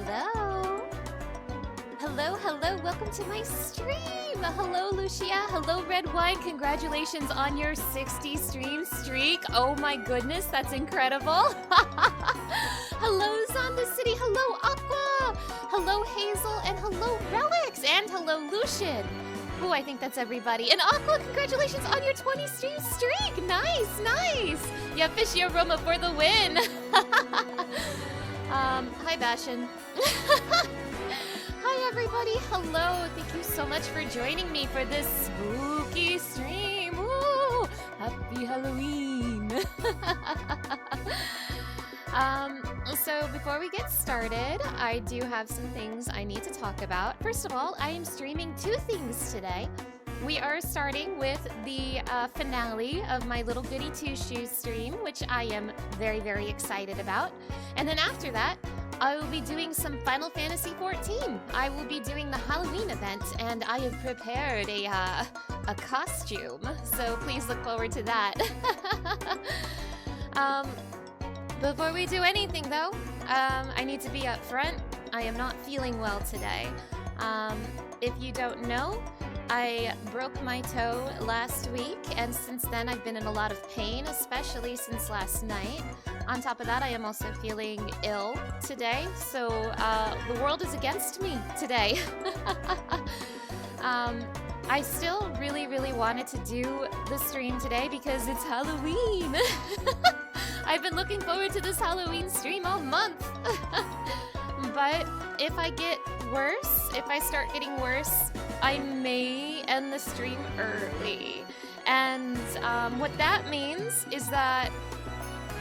Hello. Hello, hello. Welcome to my stream. Hello, Lucia. Hello, Red Wine. Congratulations on your 60 stream streak. Oh my goodness, that's incredible. Hello, Zonda City. Hello, Aqua. Hello, Hazel. And hello, Relics. And hello, Lucian. Oh, I think that's everybody. And Aqua, congratulations on your 20 stream streak. Nice, nice. Yeah, Fishy Aroma for the win. Hi, Bastion. Hi, everybody. Hello. Thank you so much for joining me for this spooky stream. Woo! Happy Halloween. So before we get started, I do have some things I need to talk about. First of all, I am streaming two things today. We are starting with the finale of my Little Goody Two Shoes stream, which I am very, very excited about. And then after that, I will be doing some Final Fantasy XIV. I will be doing the Halloween event, and I have prepared a costume. So please look forward to that. Before we do anything, though, I need to be up front. I am not feeling well today. If you don't know, I broke my toe last week, and since then I've been in a lot of pain, especially since last night. On top of that, I am also feeling ill today, so the world is against me today. I still really, really wanted to do the stream today because it's Halloween. I've been looking forward to this Halloween stream all month. But if I get worse, if I start getting worse, I may end the stream early. And what that means is that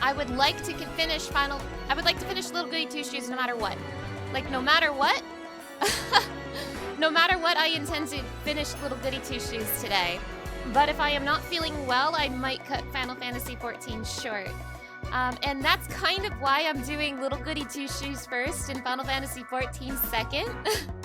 I would like to finish Little Goody Two Shoes no matter what. Like, no matter what, no matter what, I intend to finish Little Goody Two Shoes today. But if I am not feeling well, I might cut Final Fantasy XIV short. And that's kind of why I'm doing Little Goody Two Shoes first and Final Fantasy XIV second.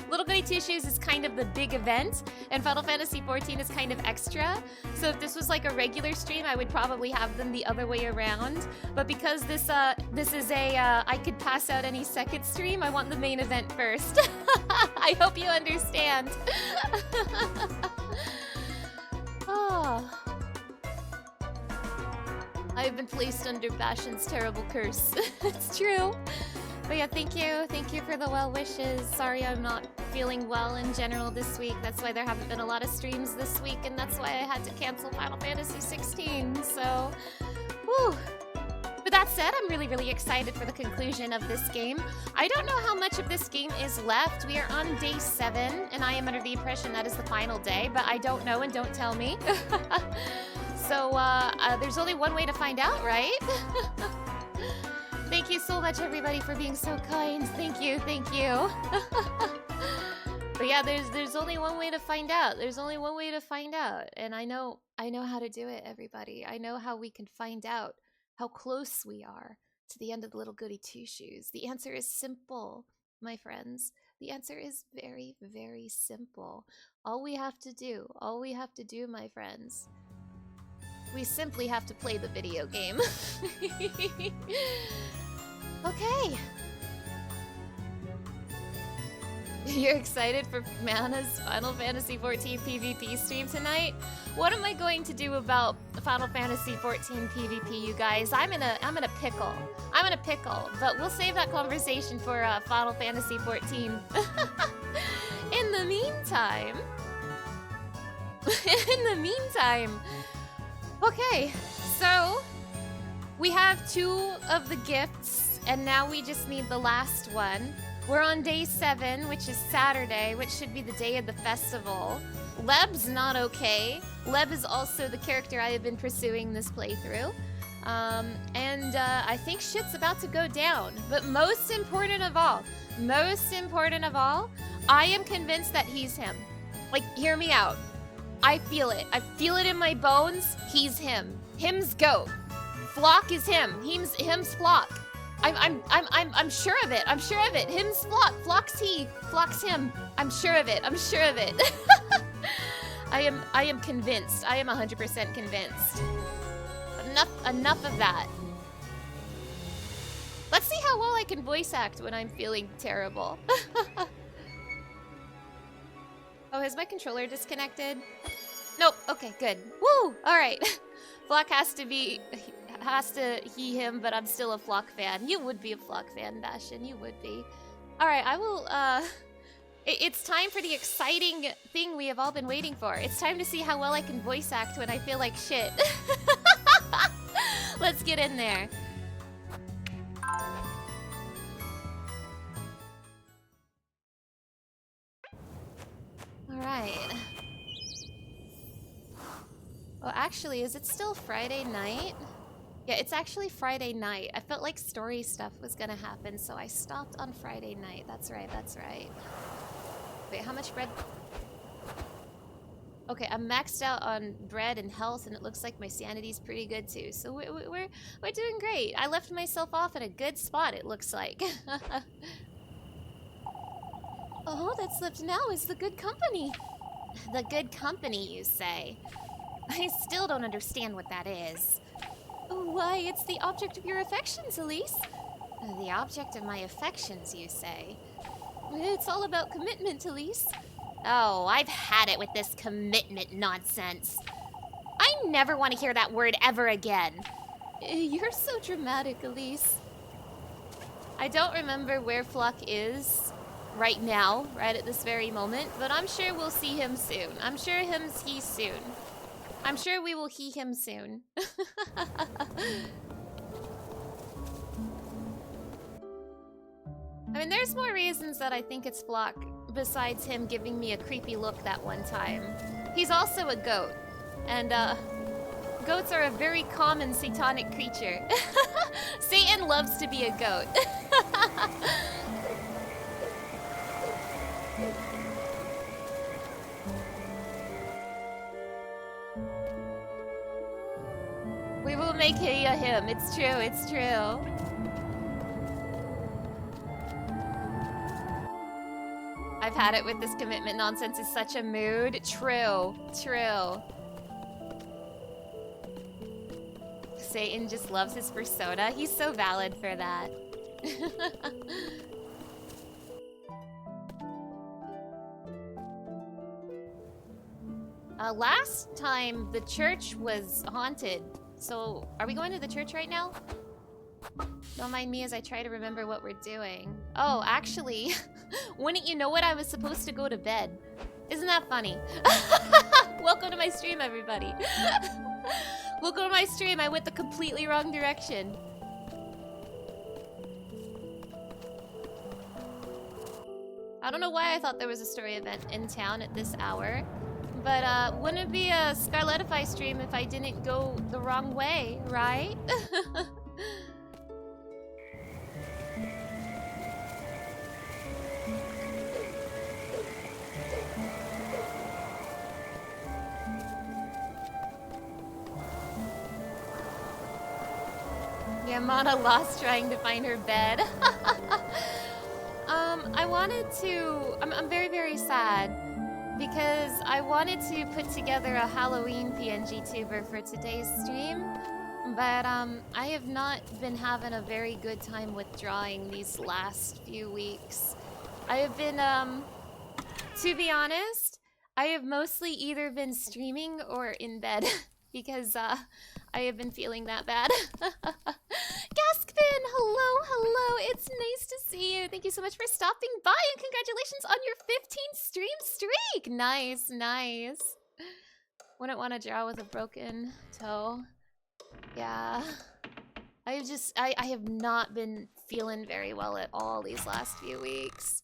Little Goody Two Shoes is kind of the big event, and Final Fantasy XIV is kind of extra. So if this was like a regular stream, I would probably have them the other way around. But because this is a I could pass out any second stream, I want the main event first. I hope you understand. Oh. I've been placed under Bastion's terrible curse. It's true. But yeah, thank you for the well wishes. Sorry I'm not feeling well in general this week. That's why there haven't been a lot of streams this week, and that's why I had to cancel Final Fantasy XVI, so whew. With that said, I'm really, really excited for the conclusion of this game. I don't know how much of this game is left. We are on day 7, and I am under the impression that is the final day, but I don't know, and don't tell me. So, there's only one way to find out, right? Thank you so much, everybody, for being so kind. Thank you, thank you. But yeah, there's only one way to find out. There's only one way to find out, and I know how to do it, everybody. I know how we can find out how close we are to the end of the Little Goody Two Shoes. The answer is simple, my friends. The answer is very, very simple. All we have to do, my friends, we simply have to play the video game. Okay. You're excited for Mana's Final Fantasy XIV PvP stream tonight? What am I going to do about Final Fantasy XIV PvP, you guys? I'm in a pickle. I'm in a pickle, but we'll save that conversation for Final Fantasy XIV. In the meantime, okay, so we have 2 of the gifts, and now we just need the last one. We're on day 7, which is Saturday, which should be the day of the festival. Leb's not okay. Leb is also the character I have been pursuing this playthrough. And I think shit's about to go down. But most important of all, I am convinced that he's him. Like, hear me out. I feel it. I feel it in my bones. He's him. Him's goat. Flock is him. Him's Flock. I'm sure of it. I'm sure of it. Him's Flock. Flock's he. Flock's him. I'm sure of it. I'm sure of it. I am convinced. I am 100% convinced. Enough of that. Let's see how well I can voice act when I'm feeling terrible. Oh, has my controller disconnected? Nope. Okay, good. Woo! Alright. Flock has to he him, but I'm still a Flock fan. You would be a Flock fan, Bastion. You would be. Alright, I will, it's time for the exciting thing we have all been waiting for. It's time to see how well I can voice act when I feel like shit. Let's get in there. Alright. Well, actually, is it still Friday night? Yeah, it's actually Friday night. I felt like story stuff was gonna happen, so I stopped on Friday night. That's right, that's right. Wait, how much bread? Okay, I'm maxed out on bread and health, and it looks like my sanity's pretty good too. So we're doing great. I left myself off at a good spot, it looks like. Oh, that's left now is the good company. The good company, you say? I still don't understand what that is. Why, it's the object of your affections, Elise. The object of my affections, you say? It's all about commitment, Elise. Oh, I've had it with this commitment nonsense. I never want to hear that word ever again. You're so dramatic, Elise. I don't remember where Flock is right now, right at this very moment, but I'm sure we'll see him soon. I'm sure he soon. I'm sure we will he him soon. I mean, there's more reasons that I think it's Flock besides him giving me a creepy look that one time. He's also a goat, and goats are a very common satanic creature. Satan loves to be a goat. We will make him. It's true, it's true. I've had it with this commitment nonsense. Is such a mood. True, true. Satan just loves his persona. He's so valid for that. Last time the church was haunted. So, are we going to the church right now? Don't mind me as I try to remember what we're doing. Oh, actually, wouldn't you know it? I was supposed to go to bed. Isn't that funny? Welcome to my stream, everybody. Welcome to my stream. I went the completely wrong direction. I don't know why I thought there was a story event in town at this hour. But, wouldn't it be a Scarletify stream if I didn't go the wrong way, right? Yeah, Mana lost trying to find her bed. I wanted to... I'm very, very sad. Because I wanted to put together a Halloween PNG tuber for today's stream, but I have not been having a very good time with drawing these last few weeks. I have been, to be honest, I have mostly either been streaming or in bed because I have been feeling that bad. Gaskpin, hello, hello. It's nice to see you. Thank you so much for stopping by and congratulations on your 15 stream streak. Nice, nice. Wouldn't want to draw with a broken toe. Yeah. I have not been feeling very well at all these last few weeks.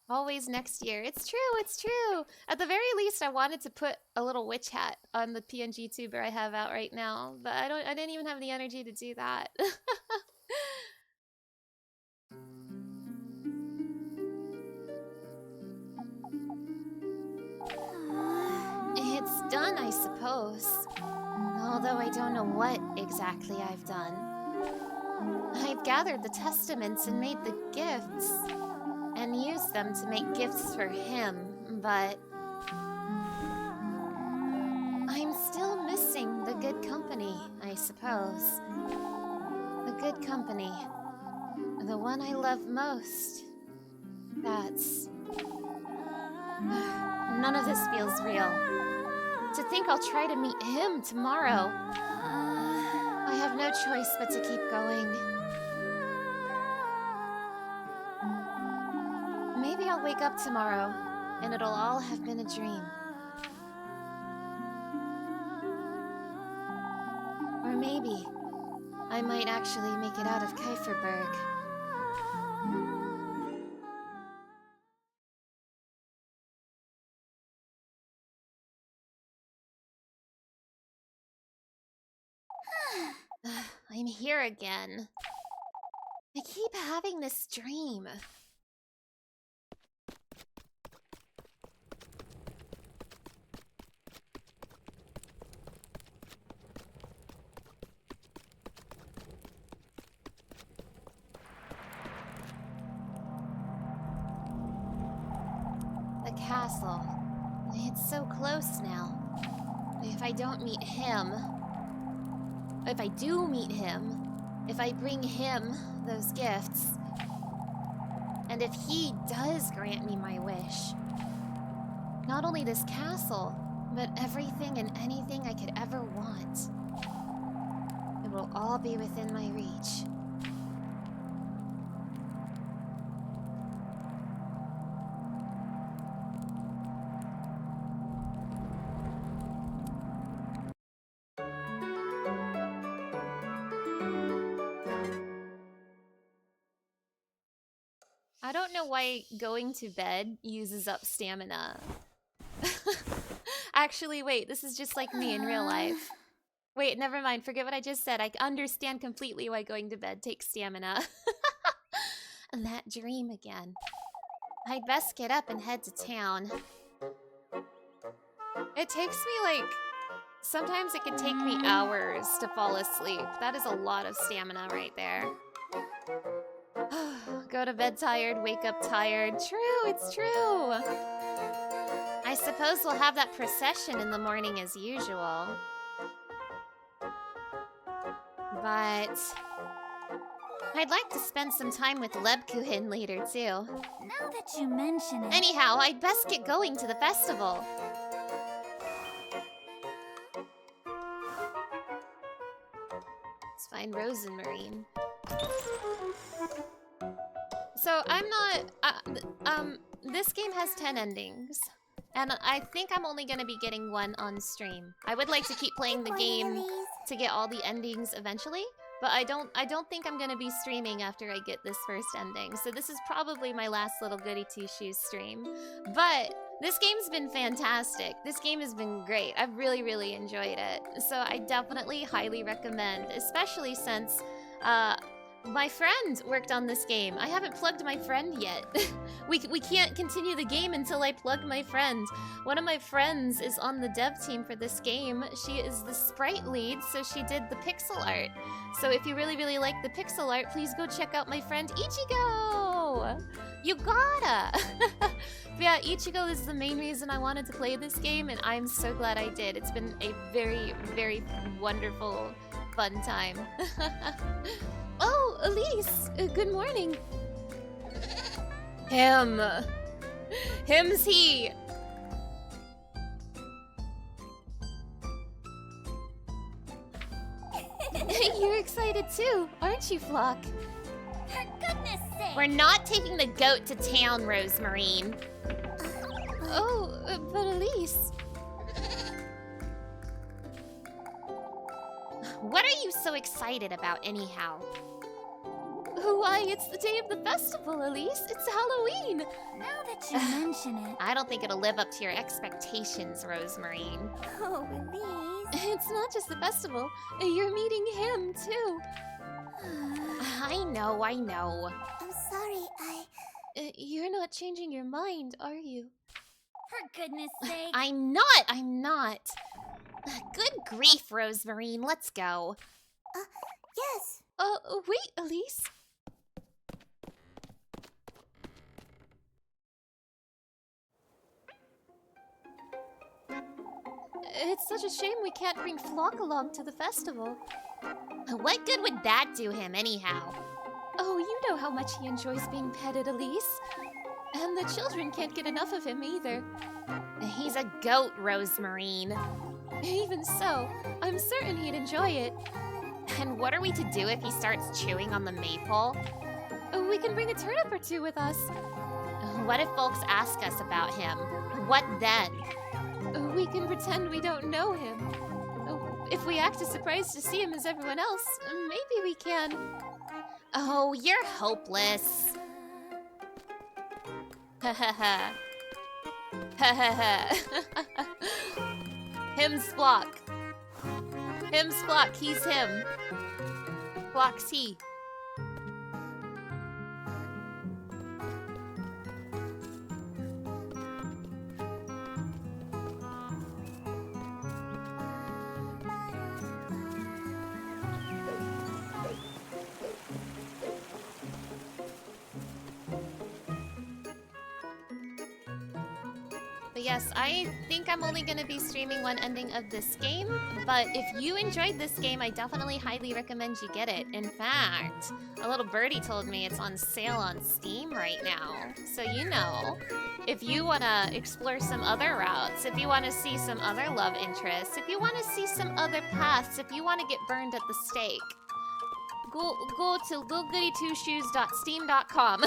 Always next year. It's true, it's true. At the very least, I wanted to put a little witch hat on the PNG tuber I have out right now, but I didn't even have the energy to do that. It's done, I suppose. Although I don't know what exactly I've done. I've gathered the testaments and made the gifts. And used them to make gifts for him, but... I'm still missing the good company, I suppose. The good company. The one I love most. That's... None of this feels real. To think I'll try to meet him tomorrow. I have no choice but to keep going. Maybe I'll wake up tomorrow, and it'll all have been a dream. Or maybe I might actually make it out of Kieferberg. I'm here again. I keep having this dream. The castle. It's so close now. If I don't meet him... If I do meet him, if I bring him those gifts, and if he does grant me my wish, not only this castle, but everything and anything I could ever want, it will all be within my reach. I don't know why going to bed uses up stamina. Actually, wait, this is just like me in real life. Wait, never mind, forget what I just said. I understand completely why going to bed takes stamina. And that dream again. I'd best get up and head to town. It takes me like... Sometimes it can take me hours to fall asleep. That is a lot of stamina right there. Go to bed tired, wake up tired. True, it's true. I suppose we'll have that procession in the morning as usual. But I'd like to spend some time with Lebkuchen later too. Now that you mention it... Anyhow, I'd best get going to the festival. Let's find Rose and Marine. So I'm not, this game has 10 endings, and I think I'm only gonna be getting one on stream. I would like to keep playing the game to get all the endings eventually, but I don't think I'm gonna be streaming after I get this first ending. So this is probably my last little Goody Two-Shoes stream. But this game's been fantastic. This game has been great. I've really, really enjoyed it. So I definitely highly recommend, especially since, my friend worked on this game. I haven't plugged my friend yet. we can't continue the game until I plug my friend. One of my friends is on the dev team for this game. She is the sprite lead, so she did the pixel art. So if you really, really like the pixel art, please go check out my friend Ichigo! You gotta! But yeah, Ichigo is the main reason I wanted to play this game, and I'm so glad I did. It's been a very, very wonderful, fun time. Oh, Elise! Good morning. Him. Him's he. You're excited too, aren't you, Flock? For goodness sake! We're not taking the goat to town, Rosemarine. Oh, but Elise... What are you so excited about, anyhow? Why, it's the day of the festival, Elise. It's Halloween. Now that you mention it... I don't think it'll live up to your expectations, Rosemarine. Oh, Elise... It's not just the festival. You're meeting him, too. I know. I'm sorry, You're not changing your mind, are you? For goodness sake... I'm not. Good grief, Rosemarine. Let's go. Yes. Wait, Elise. It's such a shame we can't bring Flock along to the festival. What good would that do him, anyhow? Oh, you know how much he enjoys being petted, Elise. And the children can't get enough of him either. He's a goat, Rosemarine. Even so, I'm certain he'd enjoy it. And what are we to do if he starts chewing on the maple? We can bring a turnip or two with us. What if folks ask us about him? What then? We can pretend we don't know him. If we act as surprised to see him as everyone else, maybe we can. Oh, you're hopeless. Ha ha ha. Ha ha ha. Him's Flock. Him's Flock, he's him. Flock's he. But yes, I think I'm only going to be streaming one ending of this game, but if you enjoyed this game, I definitely highly recommend you get it. In fact, a little birdie told me it's on sale on Steam right now. So you know, if you want to explore some other routes, if you want to see some other love interests, if you want to see some other paths, if you want to get burned at the stake, go to littlegoody2shoes.steam.com.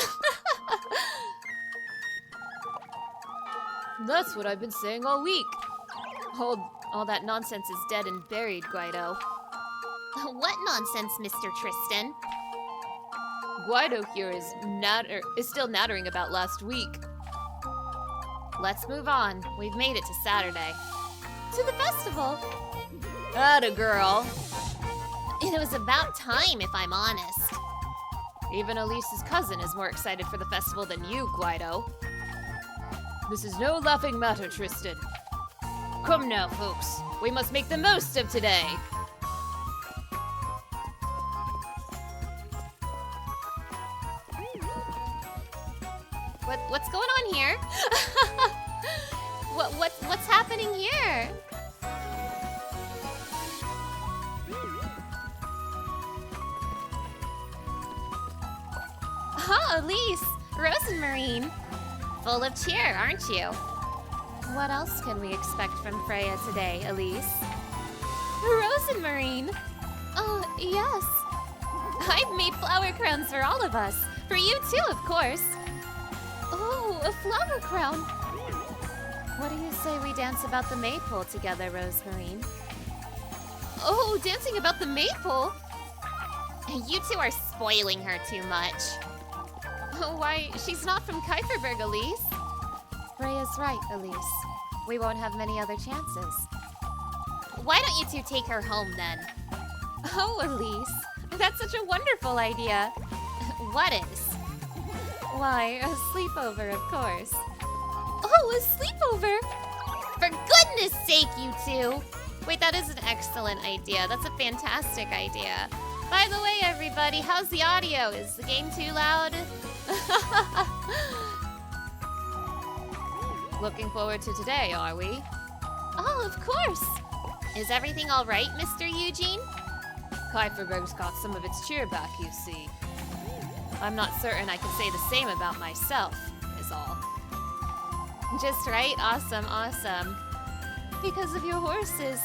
That's what I've been saying all week. All that nonsense is dead and buried, Guido. What nonsense, Mr. Tristan? Guido here is still nattering about last week. Let's move on. We've made it to Saturday. To the festival. Atta girl. It was about time, if I'm honest. Even Elise's cousin is more excited for the festival than you, Guido. This is no laughing matter, Tristan. Come now, folks. We must make the most of today. What's going on here? What's happening here? Oh, Elise, Rosemarine. Full of cheer, aren't you? What else can we expect from Freya today, Elise? Rosemarine. Oh, yes. I've made flower crowns for all of us. For you too, of course. Oh, a flower crown. What do you say we dance about the maypole together, Rosemarine? Oh, dancing about the maple? You two are spoiling her too much. Why, she's not from Kuiperberg, Elise. Freya's right, Elise. We won't have many other chances. Why don't you two take her home, then? Oh, Elise, that's such a wonderful idea. What is? Why, a sleepover, of course. Oh, a sleepover? For goodness sake, you two! Wait, that is an excellent idea. That's a fantastic idea. By the way, everybody, how's the audio? Is the game too loud? Looking forward to today, are we? Oh, of course! Is everything all right, Mr. Eugene? Kuiperberg's got some of its cheer back, you see. I'm not certain I can say the same about myself, is all. Just right? Awesome, awesome. Because of your horses.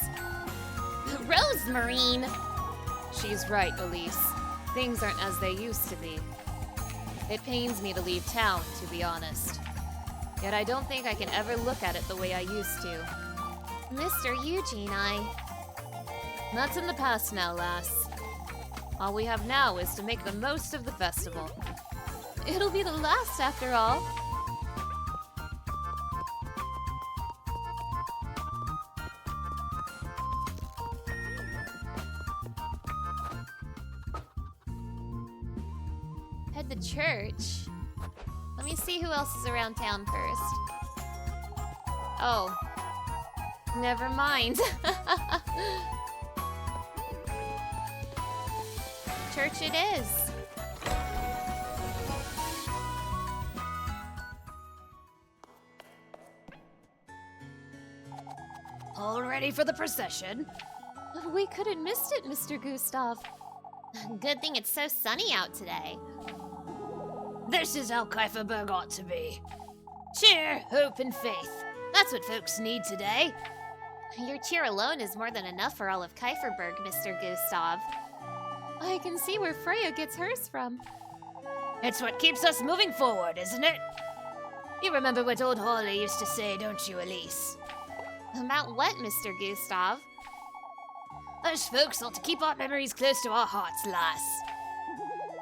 Rosemarine! She's right, Elise. Things aren't as they used to be. It pains me to leave town, to be honest. Yet I don't think I can ever look at it the way I used to. Mr. Eugene, That's in the past now, lass. All we have now is to make the most of the festival. It'll be the last, after all. Head to church. Let me see who else is around town first. Oh. Never mind. Church it is. All ready for the procession? We couldn't miss it, Mr. Gustav. Good thing it's so sunny out today. This is how Kieferberg ought to be. Cheer, hope, and faith. That's what folks need today. Your cheer alone is more than enough for all of Kieferberg, Mr. Gustav. I can see where Freya gets hers from. It's what keeps us moving forward, isn't it? You remember what old Holly used to say, don't you, Elise? About what, Mr. Gustav? Us folks ought to keep our memories close to our hearts, lass.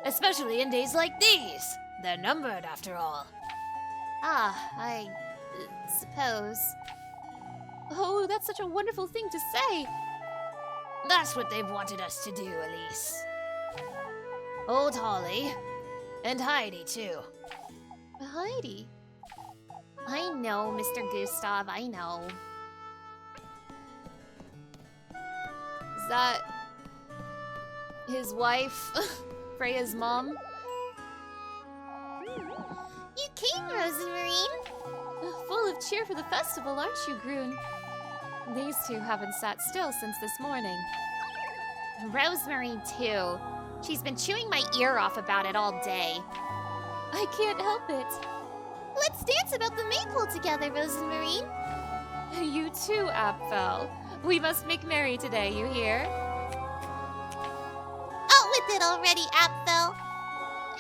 Especially in days like these. They're numbered, after all. I suppose. Oh, that's such a wonderful thing to say. That's what they've wanted us to do, Elise. Old Holly. And Heidi, too. Heidi? I know, Mr. Gustav, I know. Is that his wife? Freya's mom? You came, Rosemarine. Full of cheer for the festival, aren't you, Groon? These two haven't sat still since this morning. Rosemary, too. She's been chewing my ear off about it all day. I can't help it. Let's dance about the maypole together, Rosemarine. You too, Apfel. We must make merry today, you hear? Out with it already, Apfel.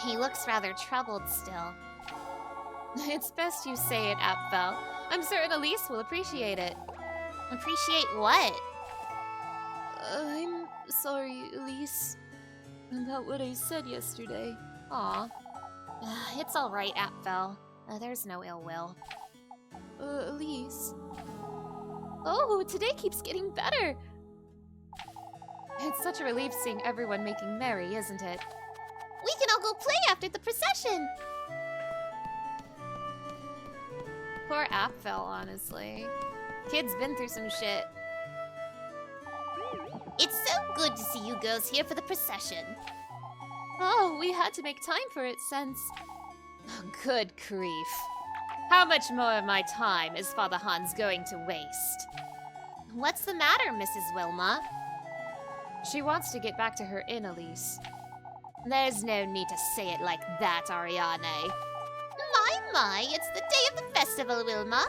He looks rather troubled still. It's best you say it, Apfel. I'm certain Elise will appreciate it. Appreciate what? I'm sorry, Elise, about what I said yesterday. Aw. It's all right, Apfel. There's no ill will. Elise. Oh, today keeps getting better. It's such a relief seeing everyone making merry, isn't it? We can all go play after the procession. Poor Apfel, honestly. Kid's been through some shit. It's so good to see you girls here for the procession. Oh, we had to make time for it since... Good grief. How much more of my time is Father Hans going to waste? What's the matter, Mrs. Wilma? She wants to get back to her inn, Elise. There's no need to say it like that, Ariane. My, it's the day of the festival, Wilma.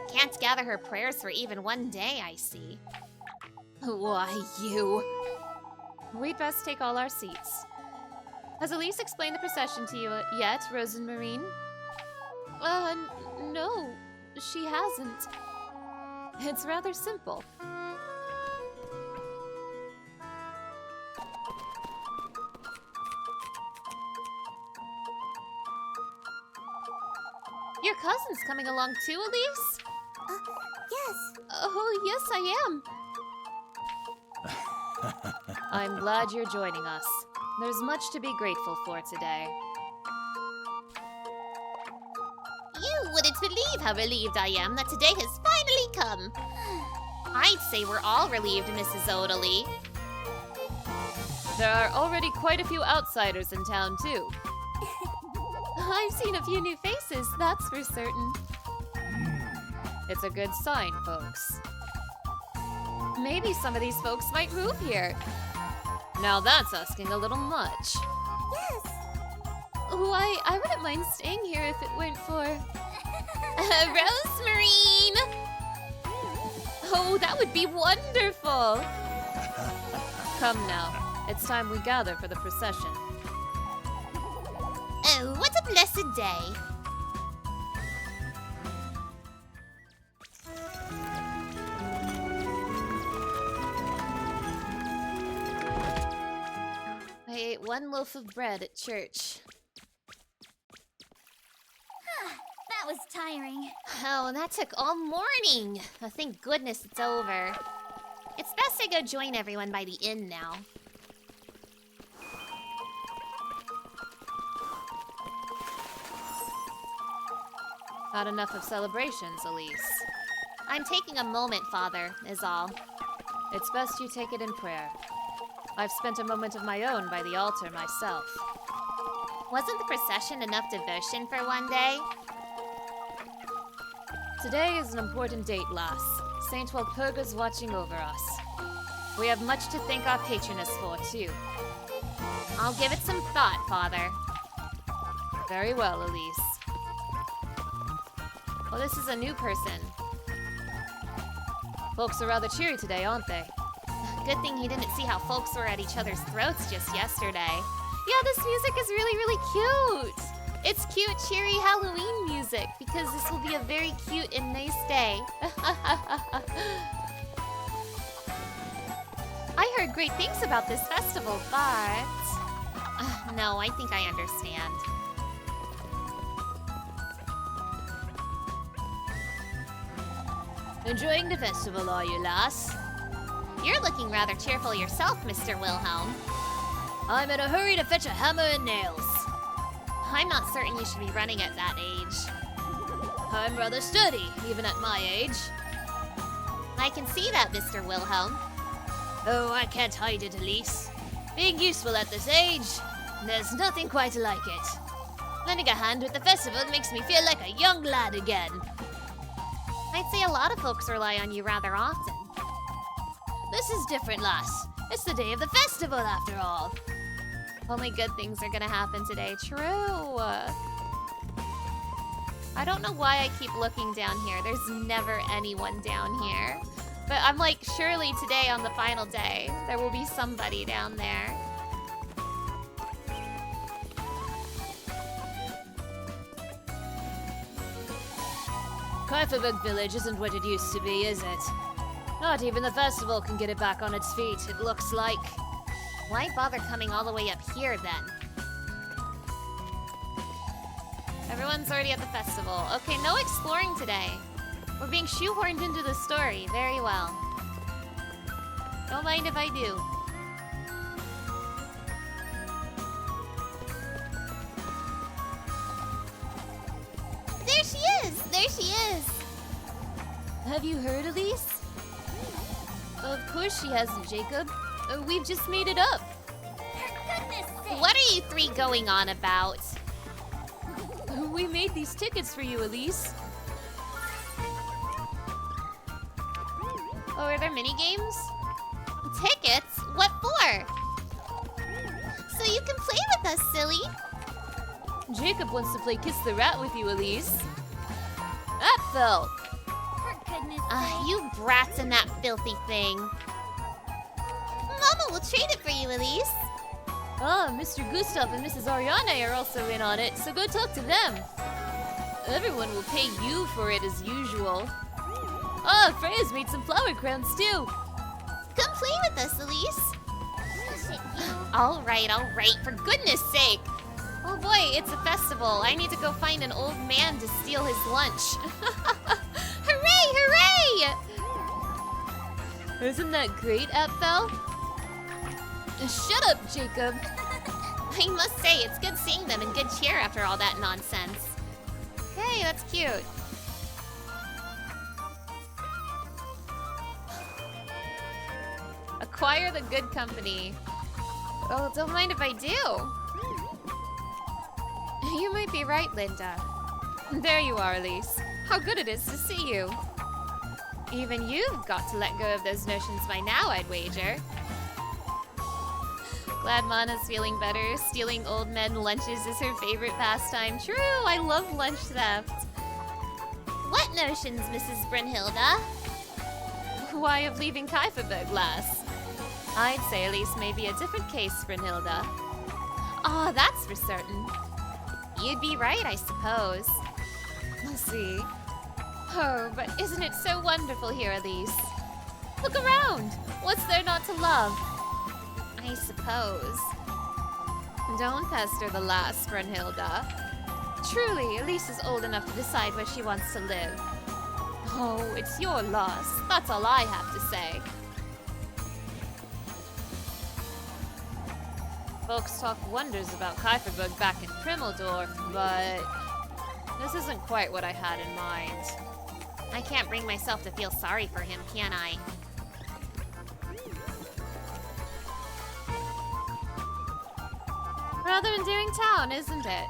Can't gather her prayers for even one day, I see. Why, you... We'd best take all our seats. Has Elise explained the procession to you yet, Rosemarine? No, she hasn't. It's rather simple. Your cousin's coming along too, Elise? Yes. Oh, yes, I am. I'm glad you're joining us. There's much to be grateful for today. You wouldn't believe how relieved I am that today has finally come. I'd say we're all relieved, Mrs. Odalie. There are already quite a few outsiders in town, too. I've seen a few new faces, that's for certain. It's a good sign, folks. Maybe some of these folks might move here. Now that's asking a little much. Yes. Why, I wouldn't mind staying here if it weren't for... Rosemarine! Oh, that would be wonderful! Come now, it's time we gather for the procession. Oh, what a blessed day. I ate one loaf of bread at church. That was tiring. Oh, that took all morning. Oh, thank goodness it's over. It's best I go join everyone by the inn now. Not enough of celebrations, Elise. I'm taking a moment, Father, is all. It's best you take it in prayer. I've spent a moment of my own by the altar myself. Wasn't the procession enough devotion for one day? Today is an important date, lass. Saint Walpurga's watching over us. We have much to thank our patroness for, too. I'll give it some thought, Father. Very well, Elise. Well, this is a new person. Folks are rather cheery today, aren't they? Good thing he didn't see how folks were at each other's throats just yesterday. Yeah, this music is really, really cute. It's cute, cheery Halloween music because this will be a very cute and nice day. I heard great things about this festival, but... no, I think I understand. Enjoying the festival, are you, lass? You're looking rather cheerful yourself, Mr. Wilhelm. I'm in a hurry to fetch a hammer and nails. I'm not certain you should be running at that age. I'm rather sturdy, even at my age. I can see that, Mr. Wilhelm. Oh, I can't hide it, Elise. Being useful at this age, there's nothing quite like it. Lending a hand with the festival makes me feel like a young lad again. I'd say a lot of folks rely on you rather often. This is different, lass. It's the day of the festival, after all. Only good things are gonna happen today. True. I don't know why I keep looking down here. There's never anyone down here. But I'm like, surely today on the final day, there will be somebody down there. Kaiferberg Village isn't what it used to be, is it? Not even the festival can get it back on its feet, it looks like. Why bother coming all the way up here, then? Everyone's already at the festival. Okay, no exploring today. We're being shoehorned into the story. Very well. Don't mind if I do. There she is! There she is! Have you heard, Elise? Of course she hasn't, Jacob. We've just made it up. For goodness sake! What are you three going on about? We made these tickets for you, Elise. Oh, are there mini games? Tickets? What for? So you can play with us, silly. Jacob wants to play Kiss the Rat with you, Elise. That fell. For goodness sake. You brats and that filthy thing. Mama will trade it for you, Elise. Ah, Mr. Gustav and Mrs. Ariane are also in on it, so go talk to them. Everyone will pay you for it as usual. Ah, Freya's made some flower crowns too. Come play with us, Elise. All right, for goodness sake. Oh boy, it's a festival. I need to go find an old man to steal his lunch. Hooray, hooray! Isn't that great, Apfel? Shut up, Jacob. I must say, it's good seeing them in good cheer after all that nonsense. Hey, that's cute. Acquire the good company. Oh, don't mind if I do. You might be right, Linda. There you are, Elise. How good it is to see you. Even you've got to let go of those notions by now, I'd wager. Glad Mana's feeling better. Stealing old men lunches is her favorite pastime. True, I love lunch theft. What notions, Mrs. Brunhilde? Why, of leaving Kaiferberg, lass. I'd say Elise may be a different case, Brunhilde. Ah, that's for certain. You'd be right, I suppose. We'll see. Oh, but isn't it so wonderful here, Elise? Look around! What's there not to love? I suppose. Don't pester the lass, Brunhilde. Truly, Elise is old enough to decide where she wants to live. Oh, it's your loss. That's all I have to say. Folks talk wonders about Kaiferberg back in Primmeldorf, but this isn't quite what I had in mind. I can't bring myself to feel sorry for him, can I? Rather endearing town, isn't it?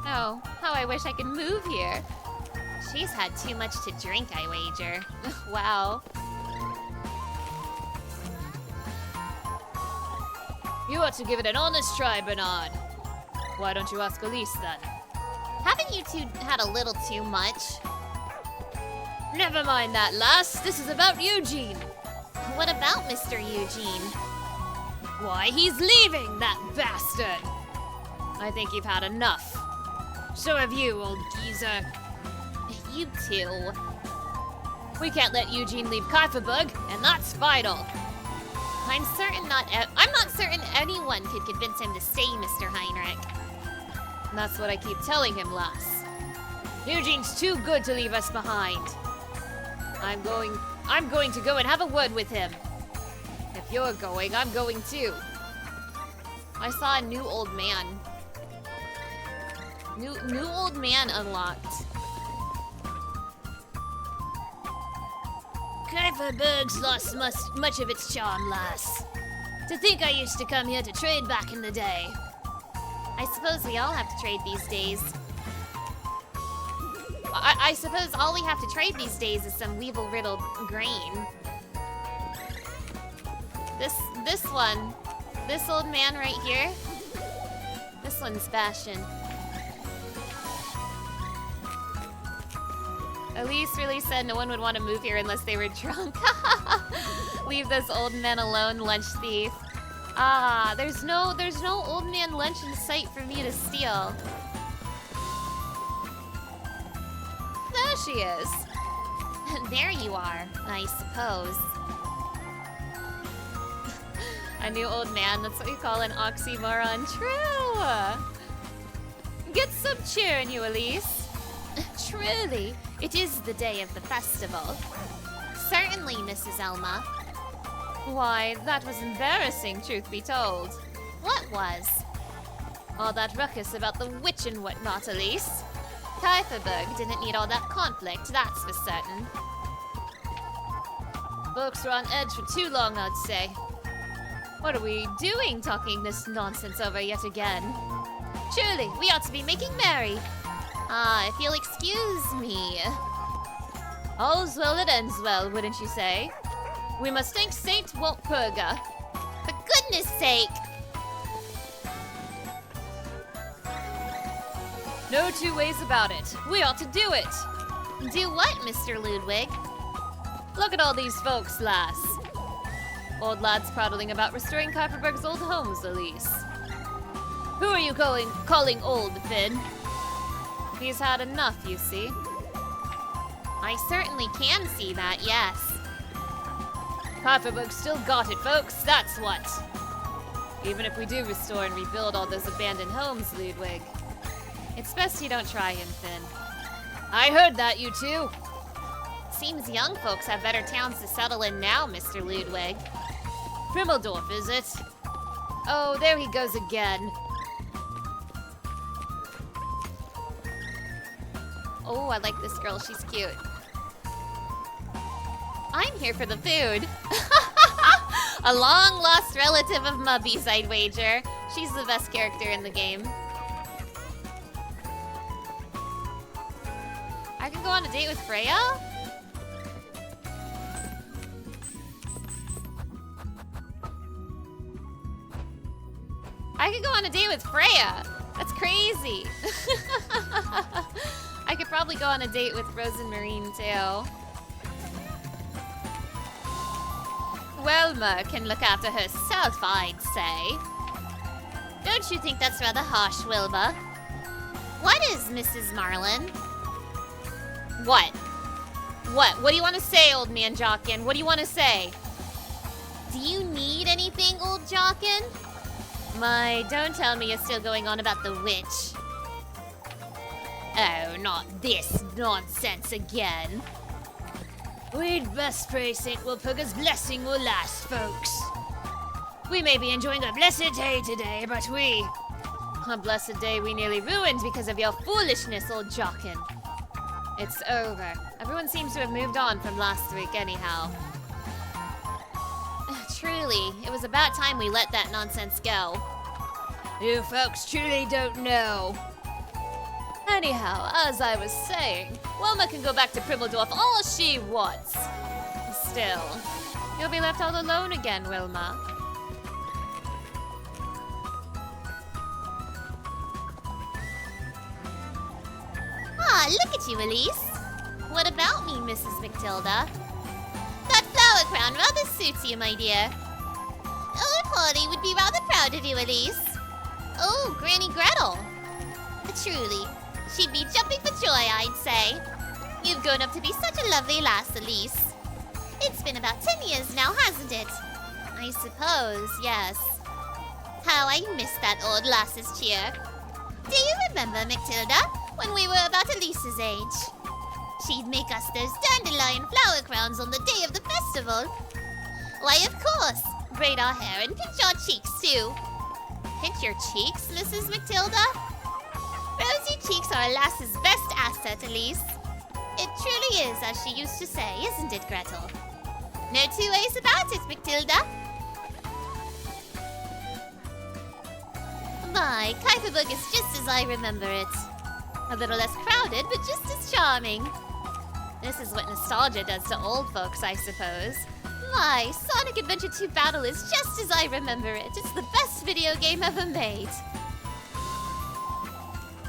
Oh, how I wish I could move here. She's had too much to drink, I wager. Wow. You ought to give it an honest try, Bernard. Why don't you ask Elise, then? Haven't you two had a little too much? Never mind that, lass. This is about Eugene. What about Mr. Eugene? Why, he's leaving, that bastard. I think you've had enough. So have you, old geezer. You two. We can't let Eugene leave Kaiferberg, and that's vital. I'm not certain anyone could convince him to stay, Mr. Heinrich. And that's what I keep telling him, lass. Eugene's too good to leave us behind. I'm going to go and have a word with him. If you're going, I'm going too. I saw a new old man. New old man unlocked. Kaiferberg's lost much of its charm, lass. To think I used to come here to trade back in the day. I suppose we all have to trade these days. I suppose all we have to trade these days is some weevil-riddled grain. This old man right here. This one's fashion. Elise really said no one would want to move here unless they were drunk. Leave this old man alone, lunch thief. Ah, there's no old man lunch in sight for me to steal. There she is. There you are, I suppose. A new old man, that's what you call an oxymoron. True! Get some cheer in you, Elise. Truly, it is the day of the festival. Certainly, Mrs. Elma. Why, that was embarrassing, truth be told. What was? All that ruckus about the witch and whatnot, Elise. Kaiferberg didn't need all that conflict, that's for certain. Folks were on edge for too long, I'd say. What are we doing talking this nonsense over yet again? Surely, we ought to be making merry. Ah, if you'll excuse me. All's well that ends well, wouldn't you say? We must thank Saint Walpurga. For goodness sake! No two ways about it. We ought to do it. Do what, Mr. Ludwig? Look at all these folks, lass. Old lads prattling about restoring Kaiferberg's old homes, Elise. Who are you calling old, Finn? He's had enough, you see. I certainly can see that, yes. Kaiferberg's still got it, folks, that's what. Even if we do restore and rebuild all those abandoned homes, Ludwig. It's best you don't try him, Finn. I heard that, you two. Seems young folks have better towns to settle in now, Mr. Ludwig. Primmeldorf, is it? Oh, there he goes again. Oh, I like this girl. She's cute. I'm here for the food. A long-lost relative of Mubby's, I'd wager. She's the best character in the game. I can go on a date with Freya? I could go on a date with Freya. That's crazy. I could probably go on a date with Rose and Marine too. Wilma can look after herself, I'd say. Don't you think that's rather harsh, Wilma? What is Mrs. Marlin? What? What? What do you want to say, old man Jockin? What do you want to say? Do you need anything, old Jockin? My, don't tell me you're still going on about the witch. Oh, not this nonsense again. We'd best pray St. Walpurga's blessing will last, folks. We may be enjoying a blessed day today, but a blessed day we nearly ruined because of your foolishness, old Jockin. It's over. Everyone seems to have moved on from last week anyhow. Truly, it was about time we let that nonsense go. You folks truly don't know. Anyhow, as I was saying, Wilma can go back to Primmeldorf all she wants. Still, you'll be left all alone again, Wilma. Ah, look at you, Elise. What about me, Mrs. Matilda? That flower crown rather suits you, my dear. Old Polly would be rather proud of you, Elise. Oh, Granny Gretel. Truly, she'd be jumping for joy, I'd say. You've grown up to be such a lovely lass, Elise. It's been about 10 years now, hasn't it? I suppose, yes. How I miss that old lass's cheer. Do you remember, Matilda, when we were about Elise's age? She'd make us those dandelion flower crowns on the day of the festival. Why, of course. Braid our hair and pinch our cheeks, too. Pinch your cheeks, Mrs. Matilda? Rosy cheeks are a lass's best asset, Elise. It truly is, as she used to say, isn't it, Gretel? No two ways about it, Matilda. My, Kuiperburg is just as I remember it. A little less crowded, but just as charming. This is what nostalgia does to old folks, I suppose. My, Sonic Adventure 2 Battle is just as I remember it. It's the best video game ever made.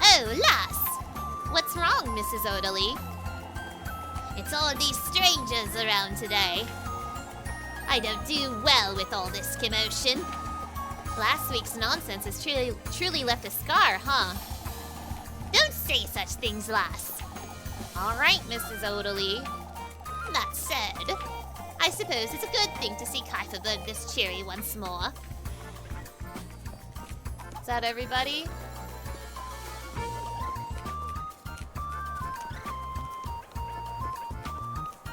Oh, lass! What's wrong, Mrs. Odely? It's all these strangers around today. I don't do well with all this commotion. Last week's nonsense has truly left a scar, huh? Don't say such things, lass. All right, Mrs. Odely. That said, I suppose it's a good thing to see Kuiperburg this cheery once more. Is that everybody?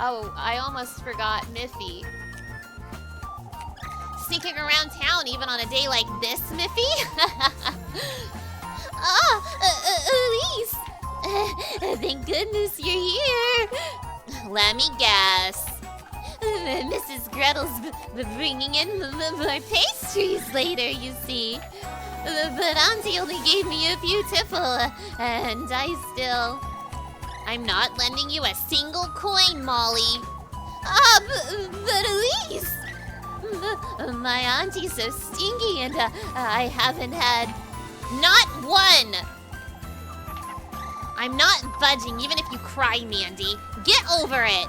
Oh, I almost forgot Miffy. Sneaking around town even on a day like this, Miffy? Elise! Thank goodness you're here. Let me guess. Mrs. Gretel's bringing in more pastries later, you see. But Auntie only gave me a few tiffle, and I'm not lending you a single coin, Molly. But Elise! My auntie's so stingy, and I haven't had not one. I'm not budging, even if you cry, Mandy. Get over it.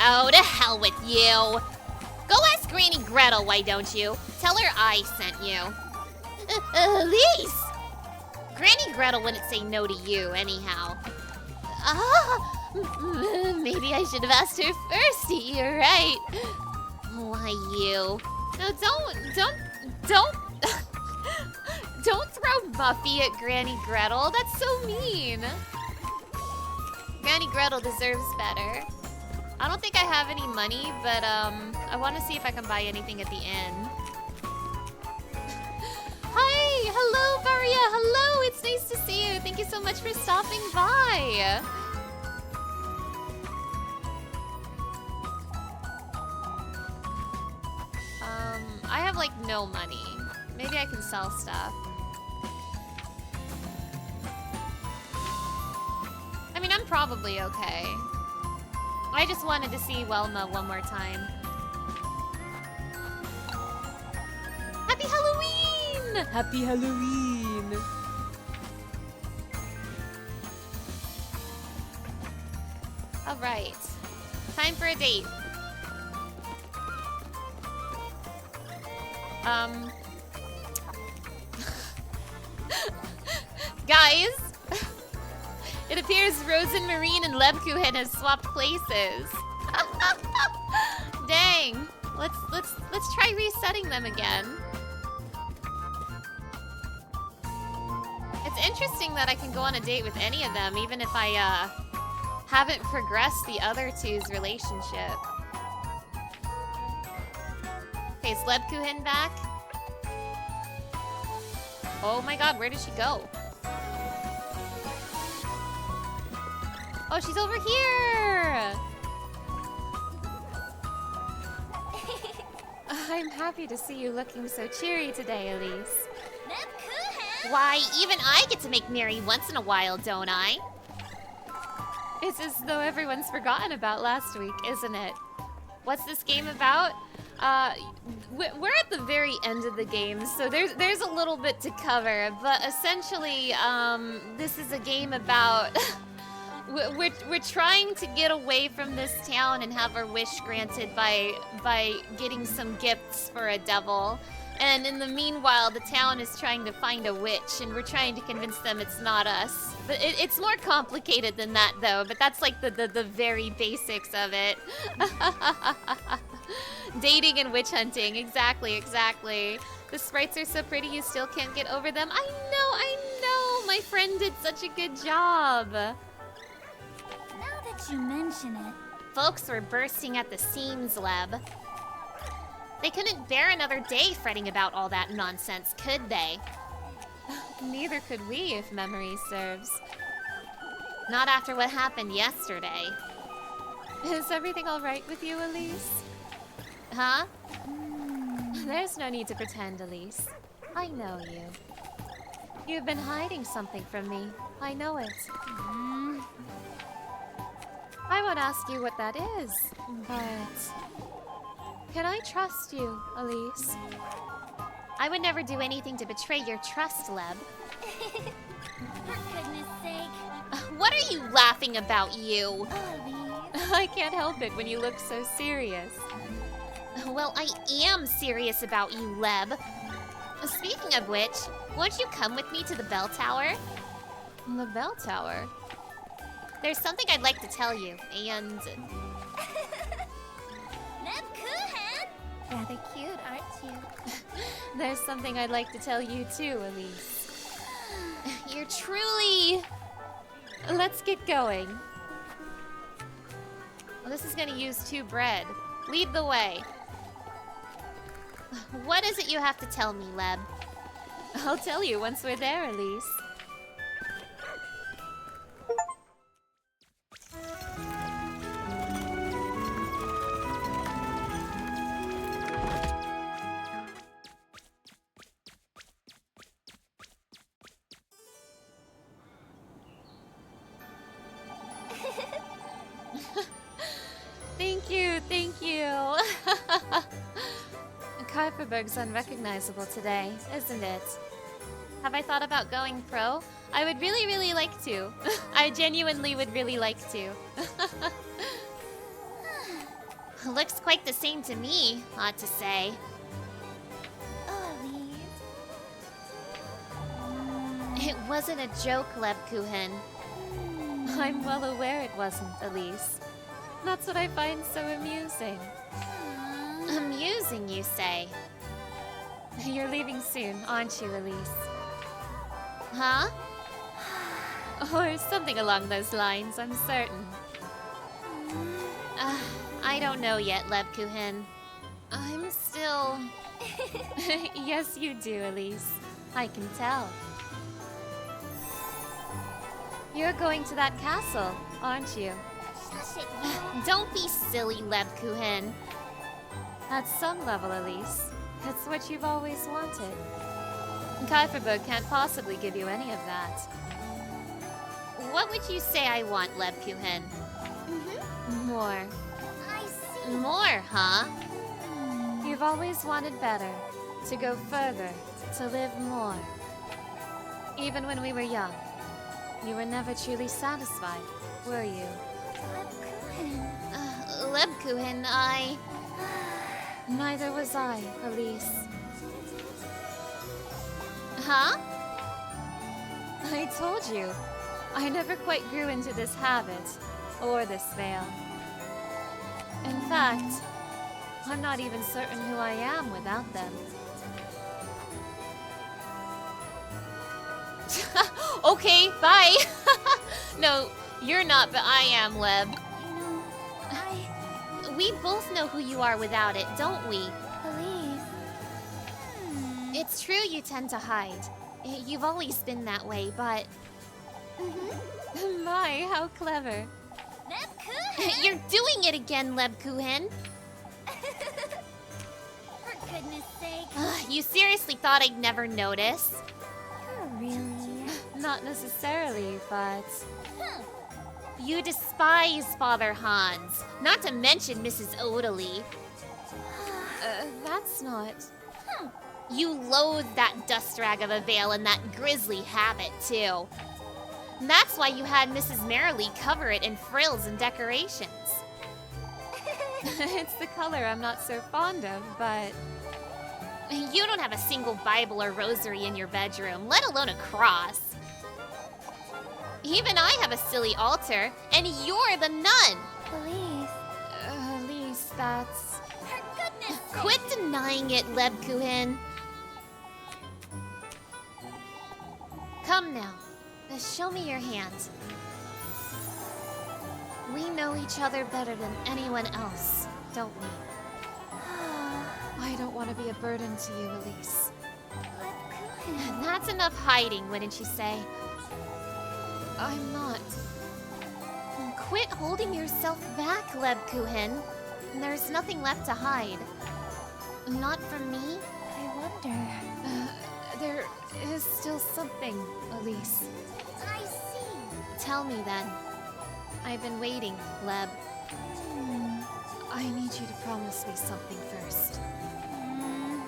Oh, to hell with you. Go ask Granny Gretel, why don't you? Tell her I sent you. Elise! Granny Gretel wouldn't say no to you, anyhow. Maybe I should have asked her first. You're right. Why, you? No, don't don't throw Muffy at Granny Gretel. That's so mean. Granny Gretel deserves better. I don't think I have any money, but I want to see if I can buy anything at the inn. Hi! Hello, Varia! Hello! It's nice to see you. Thank you so much for stopping by. I have, like, no money. Maybe I can sell stuff. I mean, I'm probably okay. I just wanted to see Welma one more time. Happy Halloween! Happy Halloween! Alright. Time for a date. Guys! It appears Rosenmarine and Lebkuchen has swapped places. Dang. Let's try resetting them again. It's interesting that I can go on a date with any of them, even if I haven't progressed the other two's relationship. Okay, is Lebkuchen back? Oh my god, where did she go? Oh, she's over here! I'm happy to see you looking so cheery today, Elise. Why, even I get to make merry once in a while, don't I? It's as though everyone's forgotten about last week, isn't it? What's this game about? we're at the very end of the game, so there's a little bit to cover, but essentially, this is a game about we're trying to get away from this town and have our wish granted by getting some gifts for a devil. And in the meanwhile, the town is trying to find a witch, and we're trying to convince them it's not us. But it's more complicated than that, though. But that's like the very basics of it. Dating and witch hunting, exactly. The sprites are so pretty, you still can't get over them. I know. My friend did such a good job. Now that you mention it, Folks were bursting at the seams, Leb. They couldn't bear another day fretting about all that nonsense, could they? Neither could we, if memory serves. Not after what happened yesterday. Is everything all right with you, Elise? Huh? There's no need to pretend, Elise. I know you. You've been hiding something from me. I know it. I won't ask you what that is, but... Can I trust you, Elise? I would never do anything to betray your trust, Leb. for goodness sake. What are you laughing about, you? Elise. I can't help it when you look so serious. Well, I am serious about you, Leb. Speaking of which, won't you come with me to the bell tower? The bell tower? There's something I'd like to tell you, and... Rather cute, aren't you? There's something I'd like to tell you too, Elise. You're truly... Let's get going. Well, this is gonna use 2 bread. Lead the way. What is it you have to tell me, Leb? I'll tell you once we're there, Elise. Thank you. Kuiperberg's unrecognizable today, isn't it? Have I thought about going pro? I would really like to. I genuinely would really like to. Looks quite the same to me, ought to say. Elise. It wasn't a joke, Lebkuchen. I'm well aware it wasn't, Elise. That's what I find so amusing. Amusing, you say? You're leaving soon, aren't you, Elise? Huh? Or something along those lines, I'm certain. I don't know yet, Lebkuchen. I'm still... Yes, you do, Elise. I can tell. You're going to that castle, aren't you? Shush it, Don't be silly, Lebkuchen. At some level, Elise. It's what you've always wanted. Kuiperberg can't possibly give you any of that. What would you say I want, Lebkuchen? More. I see. More, huh? You've always wanted better. To go further. To live more. Even when we were young. You were never truly satisfied, were you? Lebkuchen, I... Neither was I, Elise. Huh? I told you. I never quite grew into this habit. Or this veil. In fact, I'm not even certain who I am without them. Okay, bye. No, you're not, but I am, Leb. You know, We both know who you are without it, don't we? Elise. It's true you tend to hide. You've always been that way, but... My, how clever. You're doing it again, Lebkuchen. For goodness sake. You seriously thought I'd never notice? Really? Not necessarily, but... You despise Father Hans, not to mention Mrs. Odaly. That's not... You loathe that dust rag of a veil and that grisly habit, too. And that's why you had Mrs. Merrily cover it in frills and decorations. It's the color I'm not so fond of, but... You don't have a single Bible or rosary in your bedroom, let alone a cross. Even I have a silly altar, and you're the nun! Elise. Elise, that's... For goodness sake. Quit denying it, Lebkuchen. Come now, show me your hands. We know each other better than anyone else, don't we? I don't want to be a burden to you, Elise. That's enough hiding, wouldn't you say? I'm not. Quit holding yourself back, Lebkuchen. There's nothing left to hide. Not from me? I wonder. There is still something, Elise. I see. Tell me then. I've been waiting, Leb. I need you to promise me something first.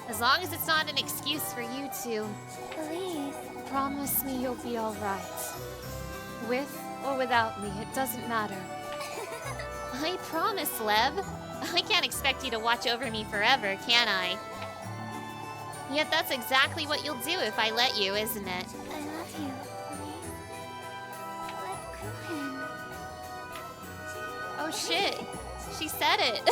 As long as it's not an excuse for you to. Elise. Promise me you'll be alright. With or without me, it doesn't matter. I promise, Leb. I can't expect you to watch over me forever, can I? Yet that's exactly what you'll do if I let you, isn't it? I love you, Elise. Lebkuchen. Oh shit. She said it.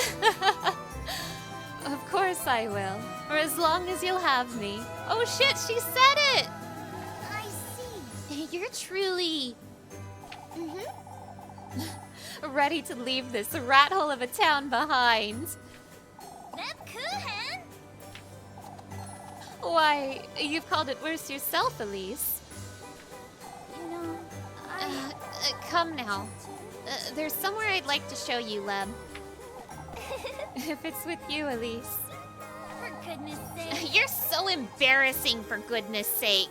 Of course I will. For as long as you'll have me. Oh shit, she said it! I see. You're truly... Ready to leave this rat hole of a town behind. Lebkuchen. Why, you've called it worse yourself, Elise. You know, Come now. There's somewhere I'd like to show you, Leb. If it's with you, Elise. For goodness sake. You're so embarrassing, for goodness sake.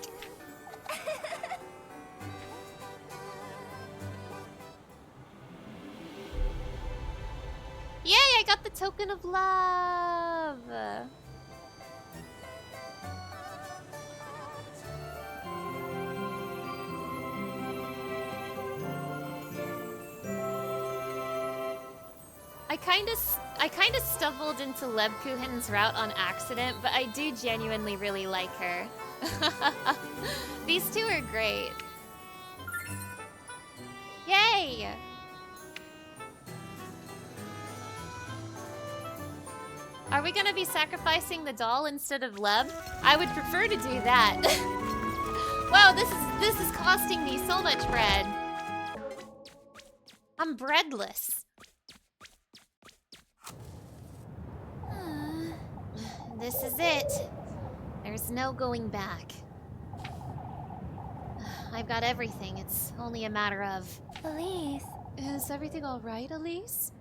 Yay, I got the token of love! I kinda stumbled into Lebkuchen's route on accident, but I do genuinely really like her. These two are great. Yay! Are we gonna be sacrificing the doll instead of Leb? I would prefer to do that. Wow, this is costing me so much bread. I'm breadless. This is it. There's no going back. I've got everything. It's only a matter of... Elise. Is everything alright, Elise?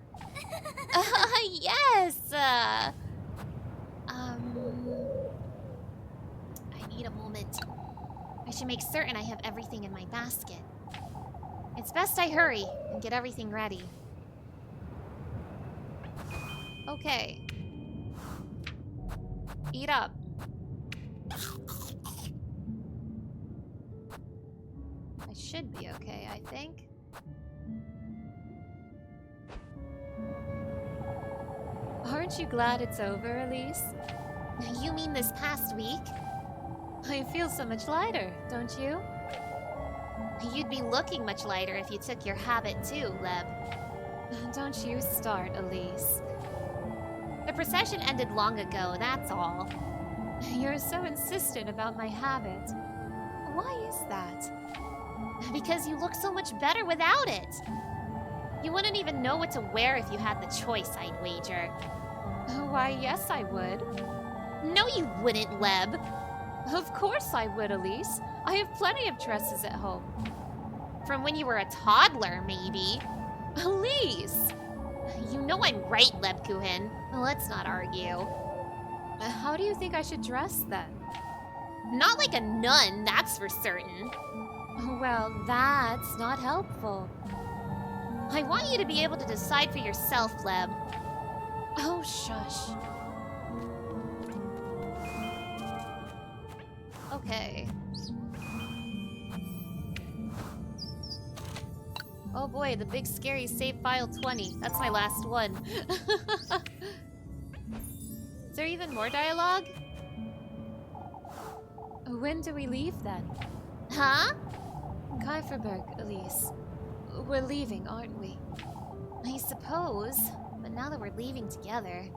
Yes! I need a moment. I should make certain I have everything in my basket. It's best I hurry and get everything ready. Okay. Eat up. I should be okay, I think. Aren't you glad it's over, Elise? You mean this past week? I feel so much lighter, don't you? You'd be looking much lighter if you took your habit too, Leb. Don't you start, Elise. The procession ended long ago, that's all. You're so insistent about my habit. Why is that? Because you look so much better without it. You wouldn't even know what to wear if you had the choice, I'd wager. Why, yes, I would. No, you wouldn't, Leb. Of course I would, Elise. I have plenty of dresses at home. From when you were a toddler, maybe. Elise! You know I'm right, Lebkuchen. Let's not argue. How do you think I should dress, then? Not like a nun, that's for certain. Well, that's not helpful. I want you to be able to decide for yourself, Leb. Oh, shush. Okay. Oh boy, the big scary save file 20. That's my last one. Is there even more dialogue? When do we leave then? Huh? Kieferberg, Elise. We're leaving, aren't we? I suppose. But now that we're leaving together...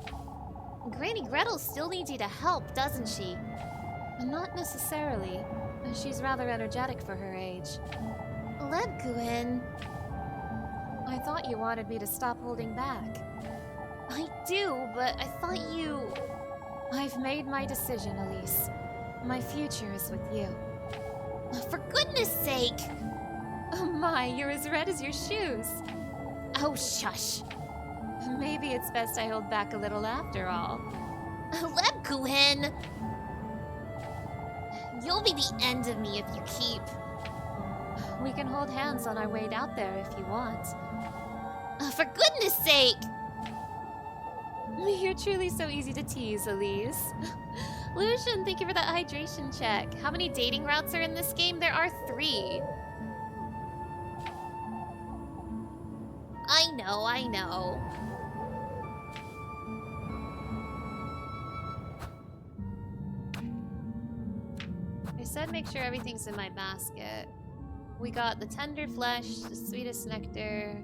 Granny Gretel still needs you to help, doesn't she? Not necessarily. She's rather energetic for her age. Lebkuchen... I thought you wanted me to stop holding back. I do, but I thought you... I've made my decision, Elise. My future is with you. For goodness sake! Oh my, you're as red as your shoes. Oh, shush. Maybe it's best I hold back a little after all. Lebkuchen! You'll be the end of me if you keep... We can hold hands on our way out there if you want. For goodness sake! You're truly so easy to tease, Elise. Lucian, thank you for that hydration check. How many dating routes are in this game? There are 3. I know. I said make sure everything's in my basket. We got the tender flesh, the sweetest nectar,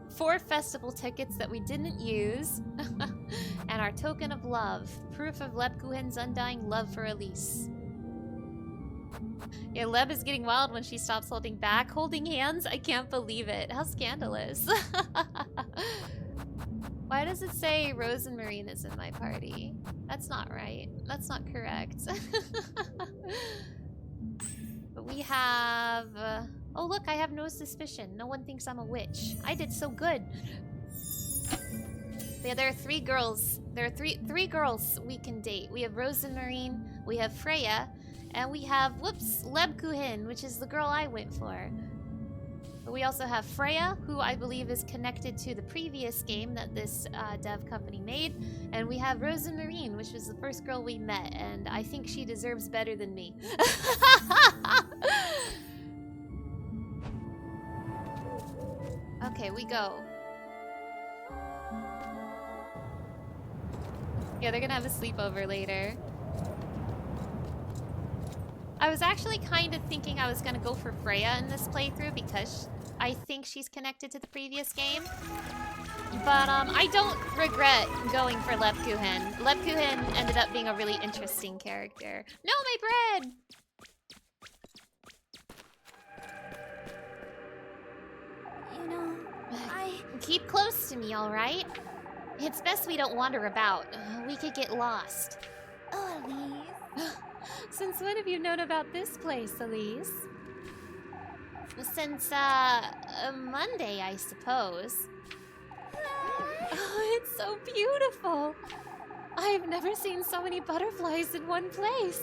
4 festival tickets that we didn't use, and our token of love, proof of Lebkuchen's undying love for Elise. Yeah, Leb is getting wild when she stops holding back. Holding hands? I can't believe it. How scandalous. Why does it say Rose and Marine is in my party? That's not right. That's not correct. But we have... oh look, I have no suspicion. No one thinks I'm a witch. I did so good. Yeah, there are 3 girls. There are three girls we can date. We have Rose and Marine, we have Freya, and we have, whoops, Lebkuchen, which is the girl I went for. But we also have Freya, who I believe is connected to the previous game that this dev company made. And we have Rose and Marine, which was the first girl we met, and I think she deserves better than me. Okay, we go. Yeah, they're gonna have a sleepover later. I was actually kind of thinking I was gonna go for Freya in this playthrough because I think she's connected to the previous game. But I don't regret going for Lebkuchen. Lebkuchen ended up being a really interesting character. No, my bread! You know, Keep close to me, alright? It's best we don't wander about. We could get lost. Oh, Elise. Since when have you known about this place, Elise? Since, Monday, I suppose. Oh, it's so beautiful! I've never seen so many butterflies in one place.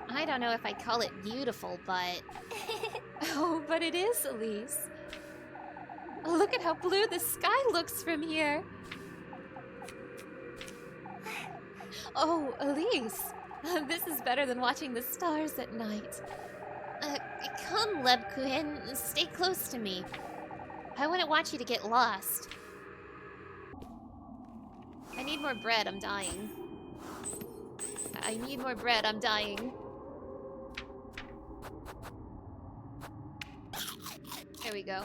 I don't know if I'd call it beautiful, but... Oh, but it is, Elise. Oh, look at how blue the sky looks from here. Oh, Elise. This is better than watching the stars at night. Come, Lebkuchen. Stay close to me. I wouldn't want you to get lost. I need more bread, I'm dying. I need more bread, I'm dying. There we go.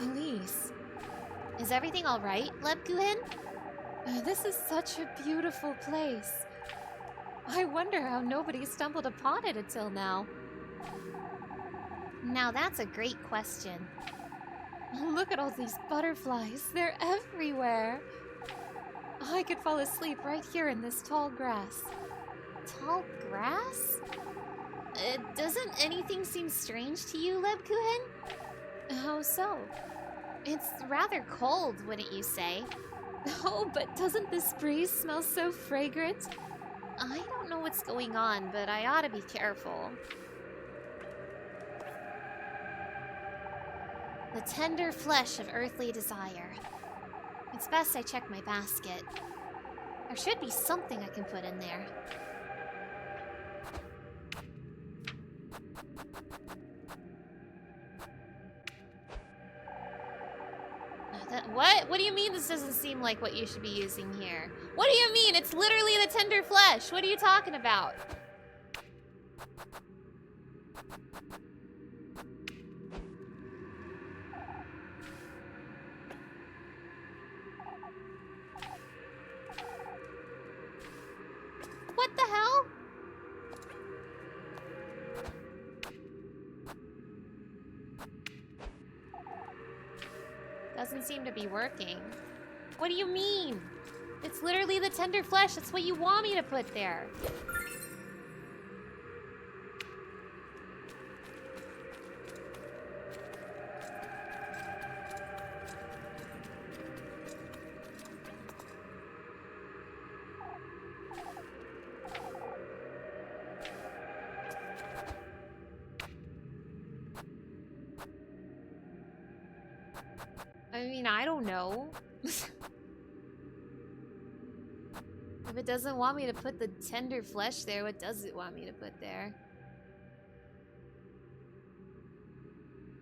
Elise. Is everything alright, Lebkuchen? This is such a beautiful place. I wonder how nobody stumbled upon it until now. Now that's a great question. Look at all these butterflies. They're everywhere. I could fall asleep right here in this tall grass. Tall grass? Doesn't anything seem strange to you, Lebkuchen? How so? It's rather cold, wouldn't you say? Oh, but doesn't this breeze smell so fragrant? I don't know what's going on, but I ought to be careful. The tender flesh of earthly desire. It's best I check my basket. There should be something I can put in there. What? What do you mean this doesn't seem like what you should be using here? What do you mean? It's literally the tender flesh. What are you talking about? What the hell? Doesn't seem to be working. What do you mean? It's literally the tender flesh. That's what you want me to put there. I mean, I don't know. If it doesn't want me to put the tender flesh there, what does it want me to put there?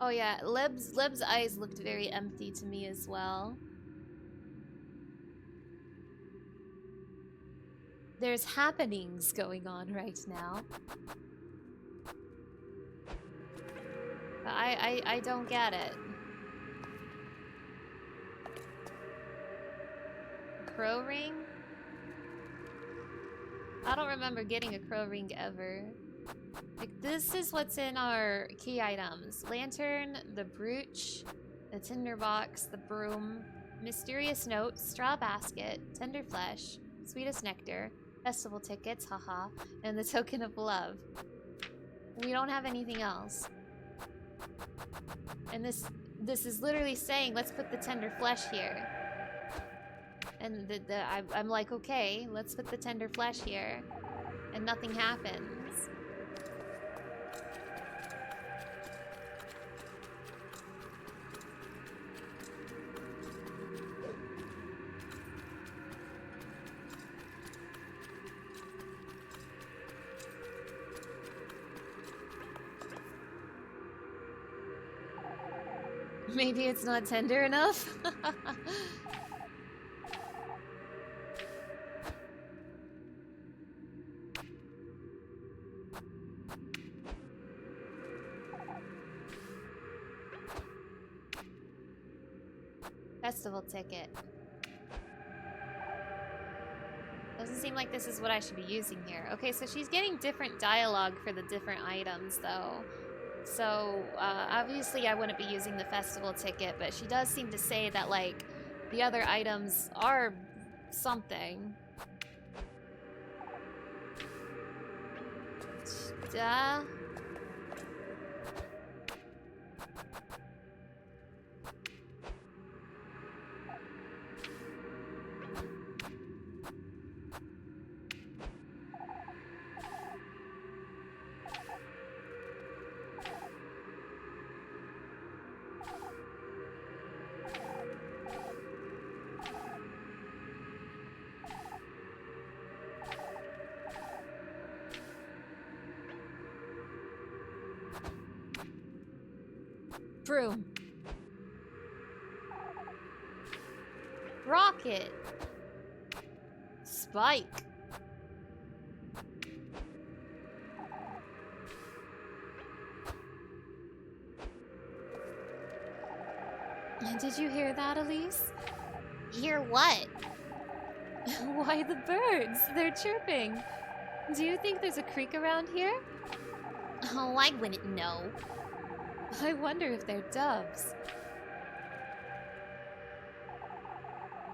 Oh yeah, Leb's eyes looked very empty to me as well. There's happenings going on right now. But I don't get it. Crow ring? I don't remember getting a crow ring ever. Like, this is what's in our key items. Lantern, the brooch, the tinderbox, the broom, mysterious note, straw basket, tender flesh, sweetest nectar, festival tickets, haha, and the token of love. We don't have anything else. And this is literally saying, let's put the tender flesh here. And I'm like, okay, let's put the tender flesh here. And nothing happens. Maybe it's not tender enough? Festival ticket. Doesn't seem like this is what I should be using here. Okay, so she's getting different dialogue for the different items, though. So, obviously I wouldn't be using the festival ticket, but she does seem to say that, like, the other items are something. Broom. Rocket. Spike. Did you hear that, Elise? Hear what? Why, the birds. They're chirping. Do you think there's a creek around here? Oh, I wouldn't know. I wonder if they're doves.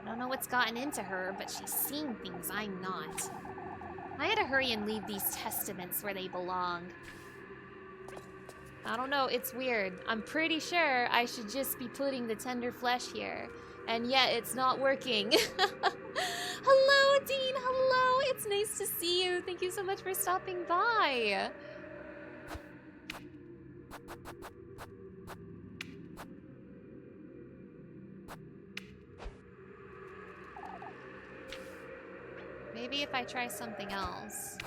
I don't know what's gotten into her, but she's seeing things I'm not. I had to hurry and leave these testaments where they belong. I don't know, it's weird. I'm pretty sure I should just be putting the tender flesh here. And yet it's not working. Hello, Dean, hello! It's nice to see you. Thank you so much for stopping by. Maybe if I try something else.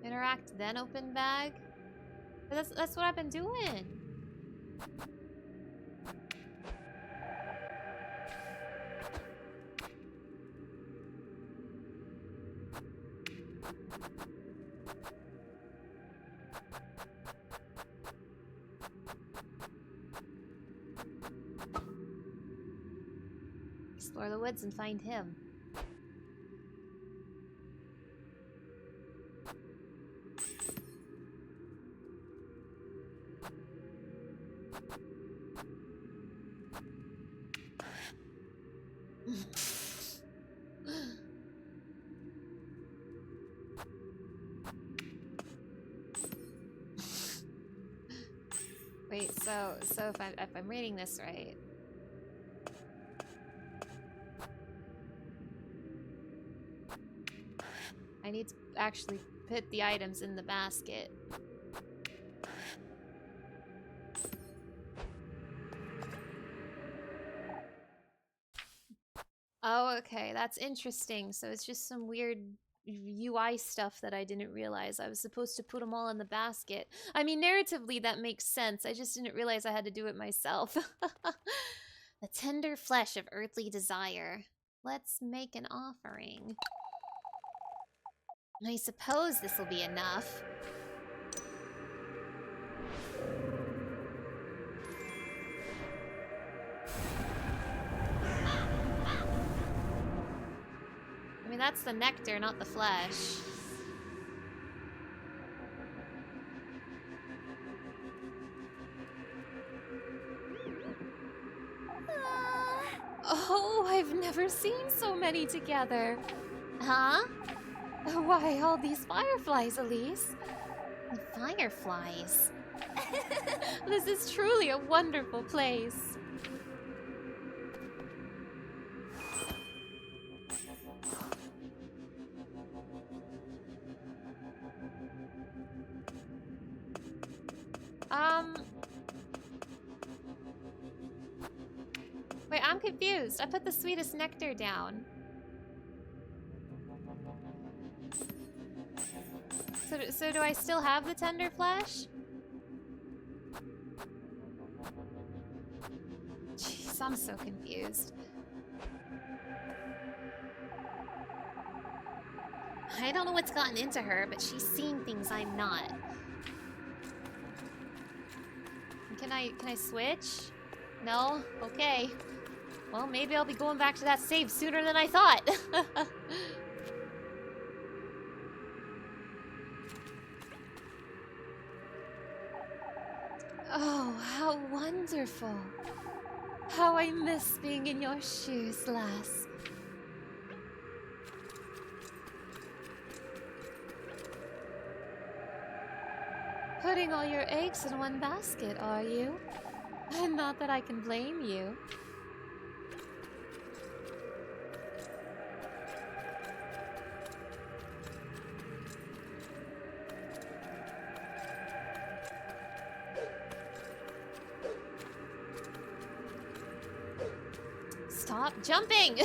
Interact, then open bag? But that's what I've been doing. Explore the woods and find him. Wait, so if I'm reading this right, I need to actually put the items in the basket. Oh, okay, that's interesting. So it's just some weird UI stuff that I didn't realize. I was supposed to put them all in the basket. I mean, narratively, that makes sense. I just didn't realize I had to do it myself. The tender flesh of earthly desire. Let's make an offering. I suppose this will be enough. I mean, that's the nectar, not the flesh. Oh, I've never seen so many together. Huh? Why, all these fireflies, Elise. Fireflies? This is truly a wonderful place. Wait, I'm confused. I put the sweetest nectar down. So do I still have the tender flesh? Jeez, I'm so confused. I don't know what's gotten into her, but she's seen things I'm not. Can I switch? No? Okay. Well, maybe I'll be going back to that save sooner than I thought. Oh, how wonderful. How I miss being in your shoes, lass. Putting all your eggs in one basket, are you? Not that I can blame you. Stop jumping!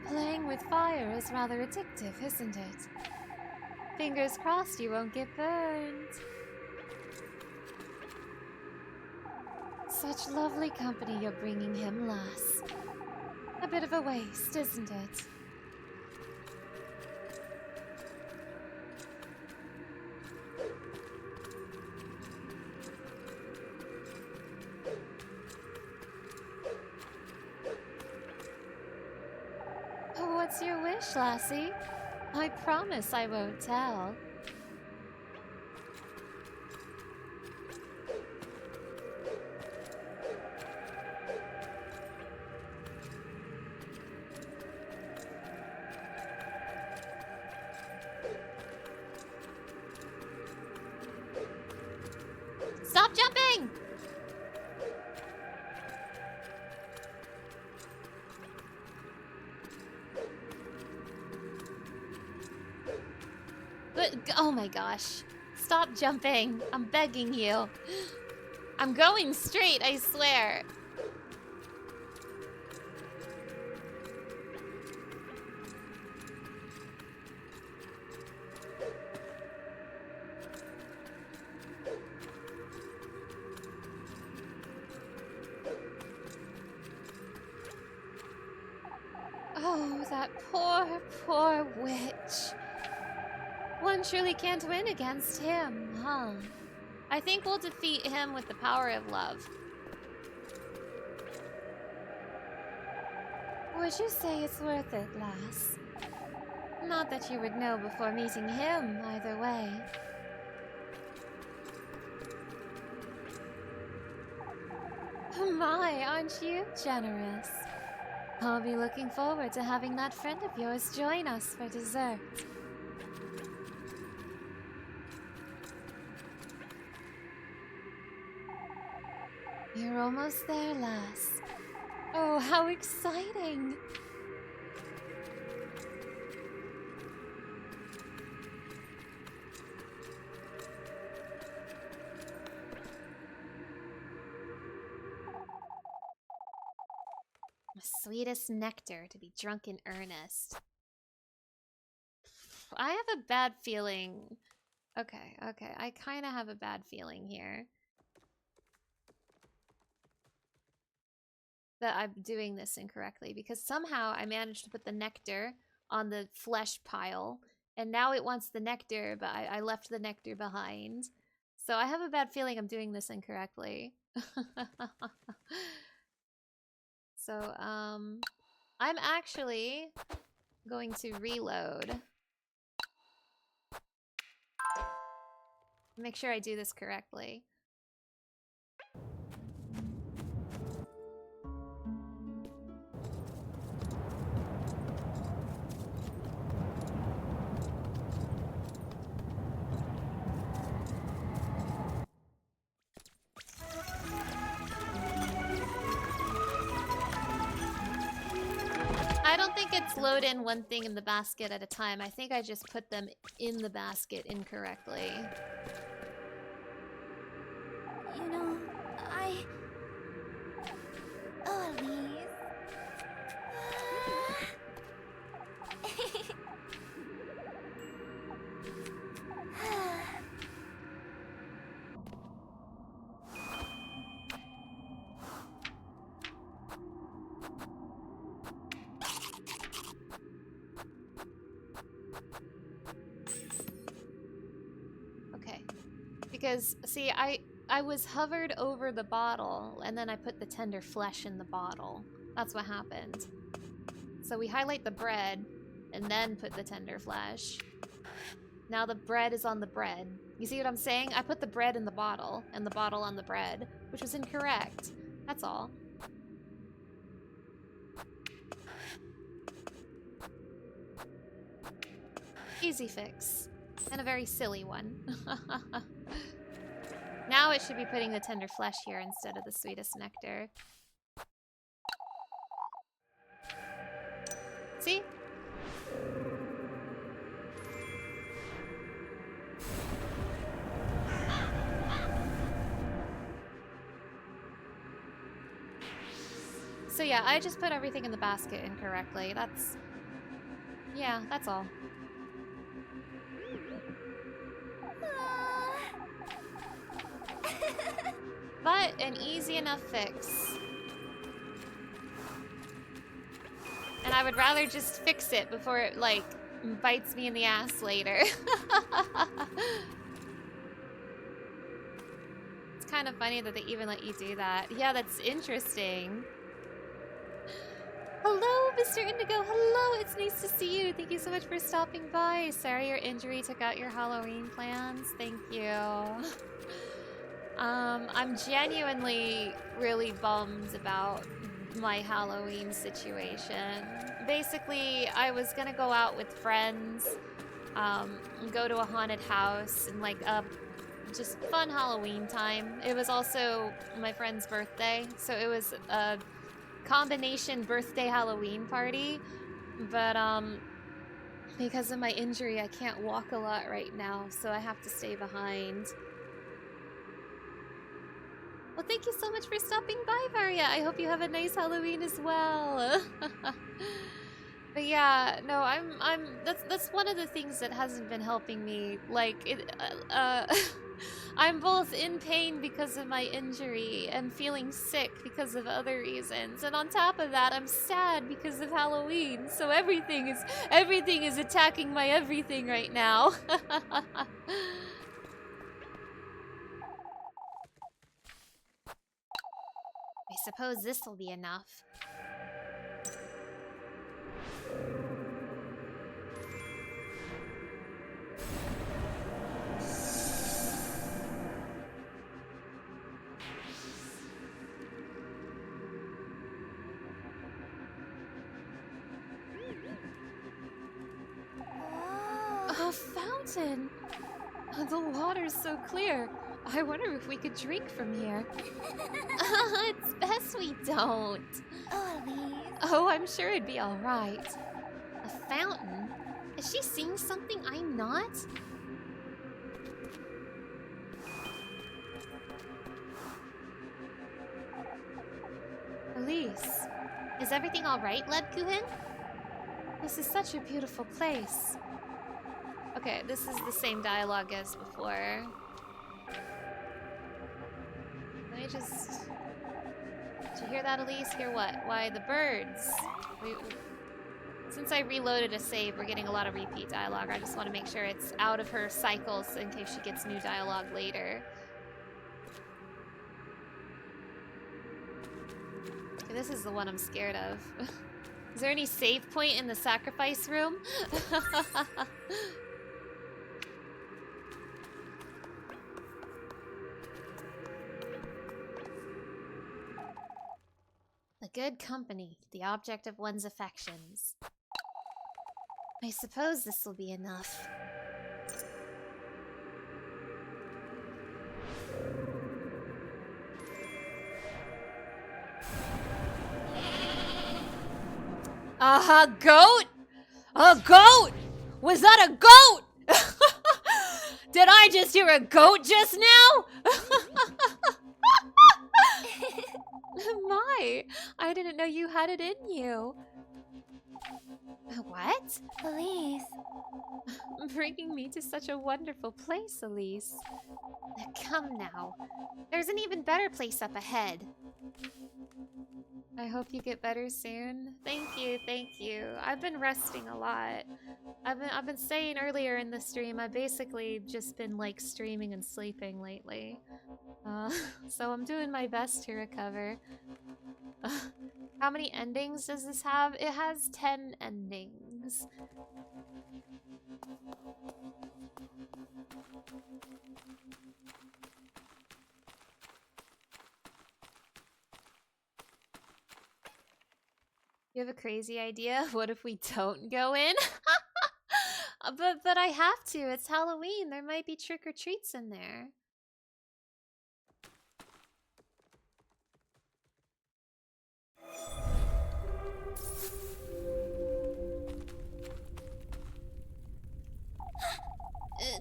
Playing with fire is rather addictive, isn't it? Fingers crossed you won't get burned. Such lovely company you're bringing him, lass. A bit of a waste, isn't it? What's your wish, lassie? I promise I won't tell. Stop jumping! Oh my gosh. Stop jumping. I'm begging you. I'm going straight, I swear. Oh, that poor, poor witch. One surely can't win against him, huh? I think we'll defeat him with the power of love. Would you say it's worth it, lass? Not that you would know before meeting him, either way. My, aren't you generous? I'll be looking forward to having that friend of yours join us for dessert. You're almost there, lass. Oh, how exciting! The sweetest nectar to be drunk in earnest. I have a bad feeling. Okay, I kind of have a bad feeling here. That I'm doing this incorrectly, because somehow I managed to put the nectar on the flesh pile, and now it wants the nectar, but I left the nectar behind. So I have a bad feeling I'm doing this incorrectly. So, I'm actually going to reload. Make sure I do this correctly. I don't think it's load in one thing in the basket at a time. I think I just put them in the basket incorrectly. You know, Oh, Elise. Okay. Because, see, I was hovered over the bottle, and then I put the tender flesh in the bottle. That's what happened. So we highlight the bread, and then put the tender flesh. Now the bread is on the bread. You see what I'm saying? I put the bread in the bottle, and the bottle on the bread, which was incorrect. That's all. Easy fix. And a very silly one. Now it should be putting the tender flesh here instead of the sweetest nectar. See? So yeah, I just put everything in the basket incorrectly. That's... yeah, that's all. But an easy enough fix. And I would rather just fix it before it, like, bites me in the ass later. It's kind of funny that they even let you do that. Yeah, that's interesting. Hello, Mr. Indigo. Hello, it's nice to see you. Thank you so much for stopping by. Sorry your injury took out your Halloween plans. Thank you. I'm genuinely really bummed about my Halloween situation. Basically, I was gonna go out with friends, go to a haunted house, and like just fun Halloween time. It was also my friend's birthday, so it was a combination birthday Halloween party. But Because of my injury, I can't walk a lot right now, so I have to stay behind. Well, thank you so much for stopping by, Varia. I hope you have a nice Halloween as well. But yeah, no, that's one of the things that hasn't been helping me. Like, I'm both in pain because of my injury and feeling sick because of other reasons. And on top of that, I'm sad because of Halloween. So everything is attacking my everything right now. I suppose this will be enough. A fountain! The water's so clear. I wonder if we could drink from here. It's best we don't. Oh, Elise. Oh, I'm sure it'd be alright. A fountain? Is she seeing something I'm not? Elise, Is everything alright, Lebkuchen? this is such a beautiful place. Okay, this is the same dialogue as before. Let me just... Did you hear that, Elise? Hear what? Why, the birds. Since I reloaded a save, we're getting a lot of repeat dialogue. I just want to make sure it's out of her cycles in case she gets new dialogue later. Okay, this is the one I'm scared of. Is there any save point in the sacrifice room? A good company, the object of one's affections. I suppose this will be enough. Goat? A goat? Was that a goat? Did I just hear a goat just now? My, I didn't know you had it in you. What? Elise. Bringing me to such a wonderful place, Elise. Come now. There's an even better place up ahead. I hope you get better soon. Thank you, thank you. I've been resting a lot. I've been saying earlier in the stream, I've basically just been like streaming and sleeping lately. So I'm doing my best to recover. How many endings does this have? It has 10 endings. You have a crazy idea? What if we don't go in? But I have to. It's Halloween. There might be trick-or-treats in there.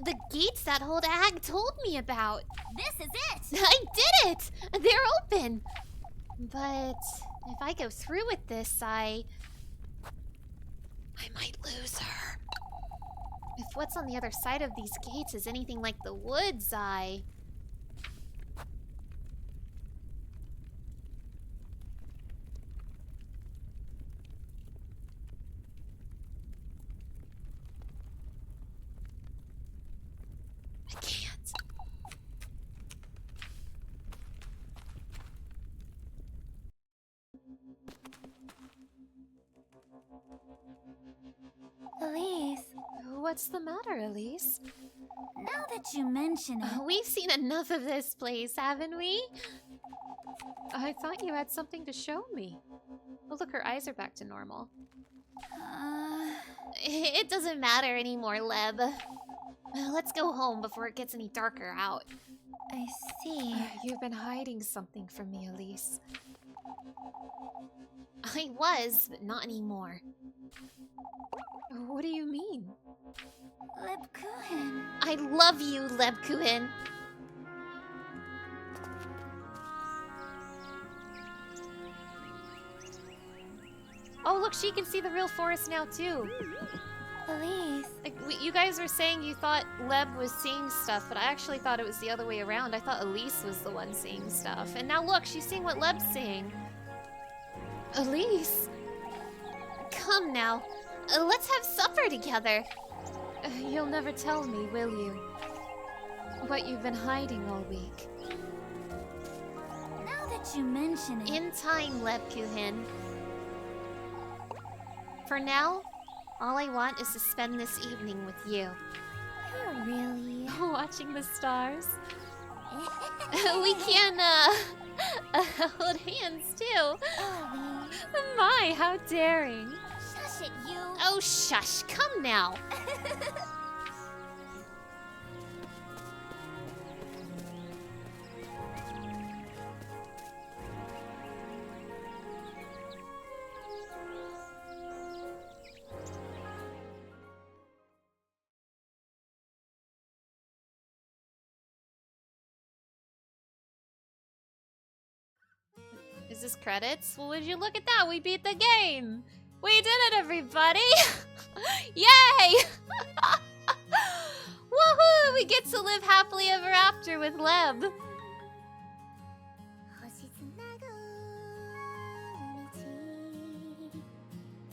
The gates that hold Ag told me about. This is it! I did it! They're open! But if I go through with this, I might lose her. If what's on the other side of these gates is anything like the woods, I can't. Elise, What's the matter, Elise? now that you mention it, We've seen enough of this place, haven't we? I thought you had something to show me. Oh, look, her eyes are back to normal. It doesn't matter anymore, Leb. Let's go home before it gets any darker out. I see. You've been hiding something from me, Elise. I was, but not anymore. What do you mean? Lebkuchen. I love you, Lebkuchen. Oh, look, she can see the real forest now, too. Elise. Like, you guys were saying you thought Leb was seeing stuff, but I actually thought it was the other way around. I thought Elise was the one seeing stuff. And now look, she's seeing what Leb's seeing. Elise. Come now. Let's have supper together. You'll never tell me, will you? What you've been hiding all week. Now that you mention it. In time, Lebkuchen. For now, all I want is to spend this evening with you. You're really. Watching the stars. We can, hold hands too. Ellie. My, how daring. Shush it, you. Oh, shush. Come now. Is this credits? Well, would you look at that? We beat the game! We did it, everybody! Yay! Woohoo! We get to live happily ever after with Leb.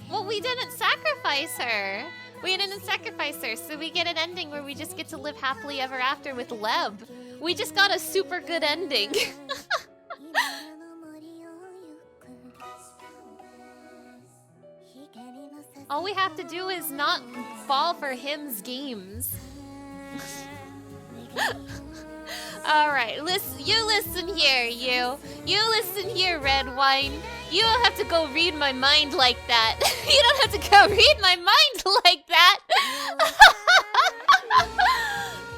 Well, we didn't sacrifice her. We didn't sacrifice her, so we get an ending where we just get to live happily ever after with Leb. We just got a super good ending. All we have to do is not fall for him schemes. Alright, you listen here, you. You listen here, red wine. You don't have to go read my mind like that. You don't have to go read my mind like that.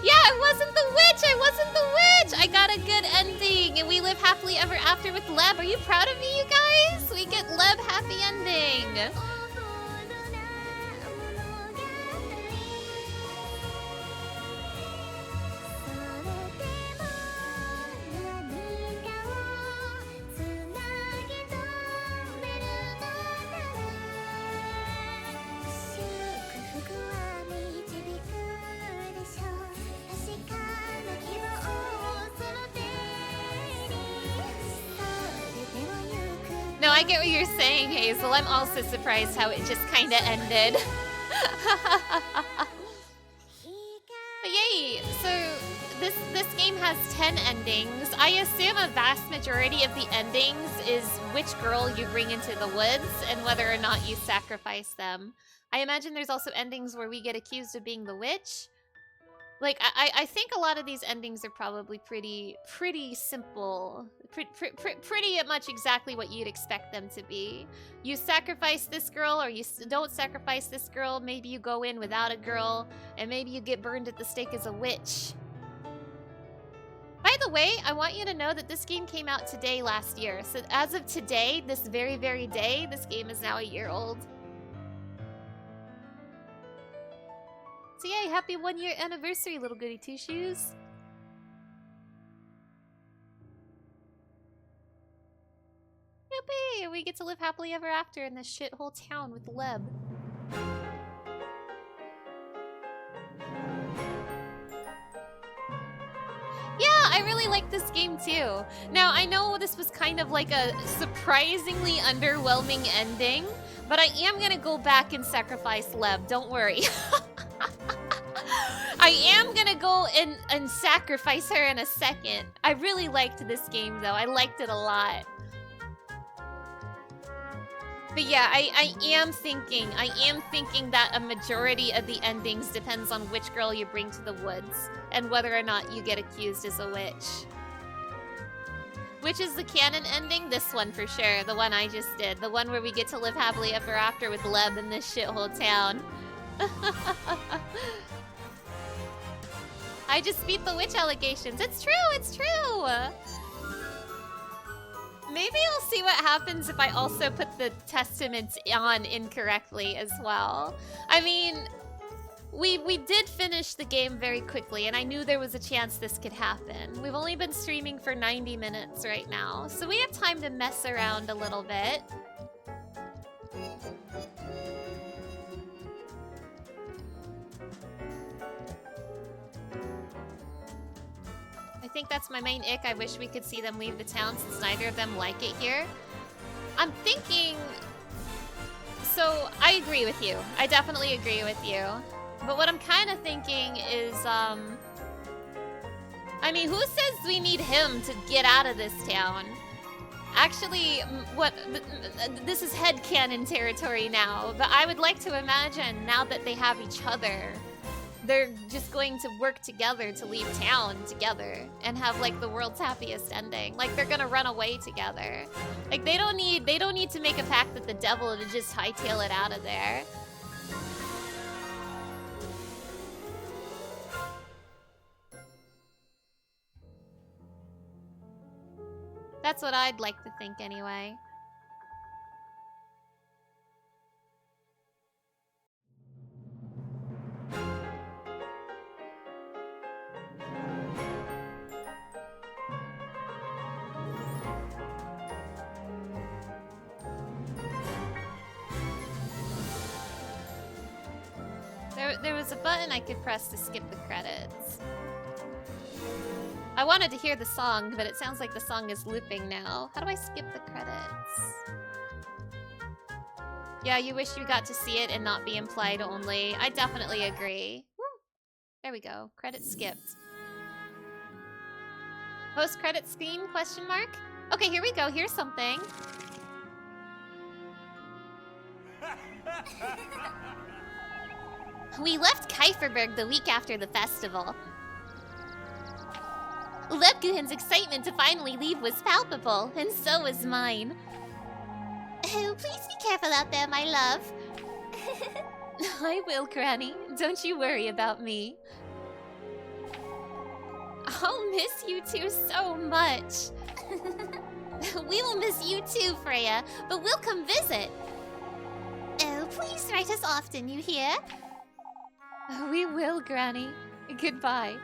Yeah, I wasn't the witch. I wasn't the witch. I got a good ending. And we live happily ever after with Leb. Are you proud of me, you guys? We get Leb happy ending. No, I get what you're saying, Hazel. I'm also surprised how it just kind of ended. But yay! So this game has 10 endings. I assume a vast majority of the endings is which girl you bring into the woods and whether or not you sacrifice them. I imagine there's also endings where we get accused of being the witch. Like, I think a lot of these endings are probably pretty simple. Pretty much exactly what you'd expect them to be. You sacrifice this girl or you don't sacrifice this girl. Maybe you go in without a girl. And maybe you get burned at the stake as a witch. By the way, I want you to know that this game came out today last year. So as of today, this very day, this game is now a year old. So yay, happy 1 year anniversary, little goody two shoes. Yippee! We get to live happily ever after in this shithole town with Leb. Yeah, I really like this game too. Now, I know this was kind of like a surprisingly underwhelming ending, but I am gonna go back and sacrifice Leb, don't worry. I am gonna go and sacrifice her in a second. I really liked this game though, I liked it a lot. But yeah, I am thinking that a majority of the endings depends on which girl you bring to the woods and whether or not you get accused as a witch. Which is the canon ending? This one for sure, the one I just did. The one where we get to live happily ever after with Leb in this shithole town. I just beat the witch allegations. It's true, it's true! Maybe I'll see what happens if I also put the testaments on incorrectly as well. I mean, we did finish the game very quickly, and I knew there was a chance this could happen. We've only been streaming for 90 minutes right now, so we have time to mess around a little bit. I think that's my main ick. I wish we could see them leave the town since neither of them like it here. I'm thinking... So, I agree with you. I definitely agree with you. But what I'm kind of thinking is, I mean, who says we need him to get out of this town? Actually, this is headcanon territory now, but I would like to imagine now that they have each other, they're just going to work together to leave town together and have like the world's happiest ending. Like they're gonna run away together. Like they don't need to make a pact with the devil to just hightail it out of there. That's what I'd like to think anyway. There was a button I could press to skip the credits. I wanted to hear the song, but it sounds like the song is looping now. How do I skip the credits? Yeah, you wish you got to see it and not be implied only. I definitely agree. Woo. There we go. Credits skipped. Post-credit scene, question mark? Okay, here we go. Here's something. We left Kieferberg the week after the festival. Lebkuchen's excitement to finally leave was palpable, and so was mine. Oh, please be careful out there, my love. I will, Granny. Don't you worry about me. I'll miss you two so much. We will miss you too, Freya, but we'll come visit. Oh, please write us often, you hear? We will, Granny. Goodbye.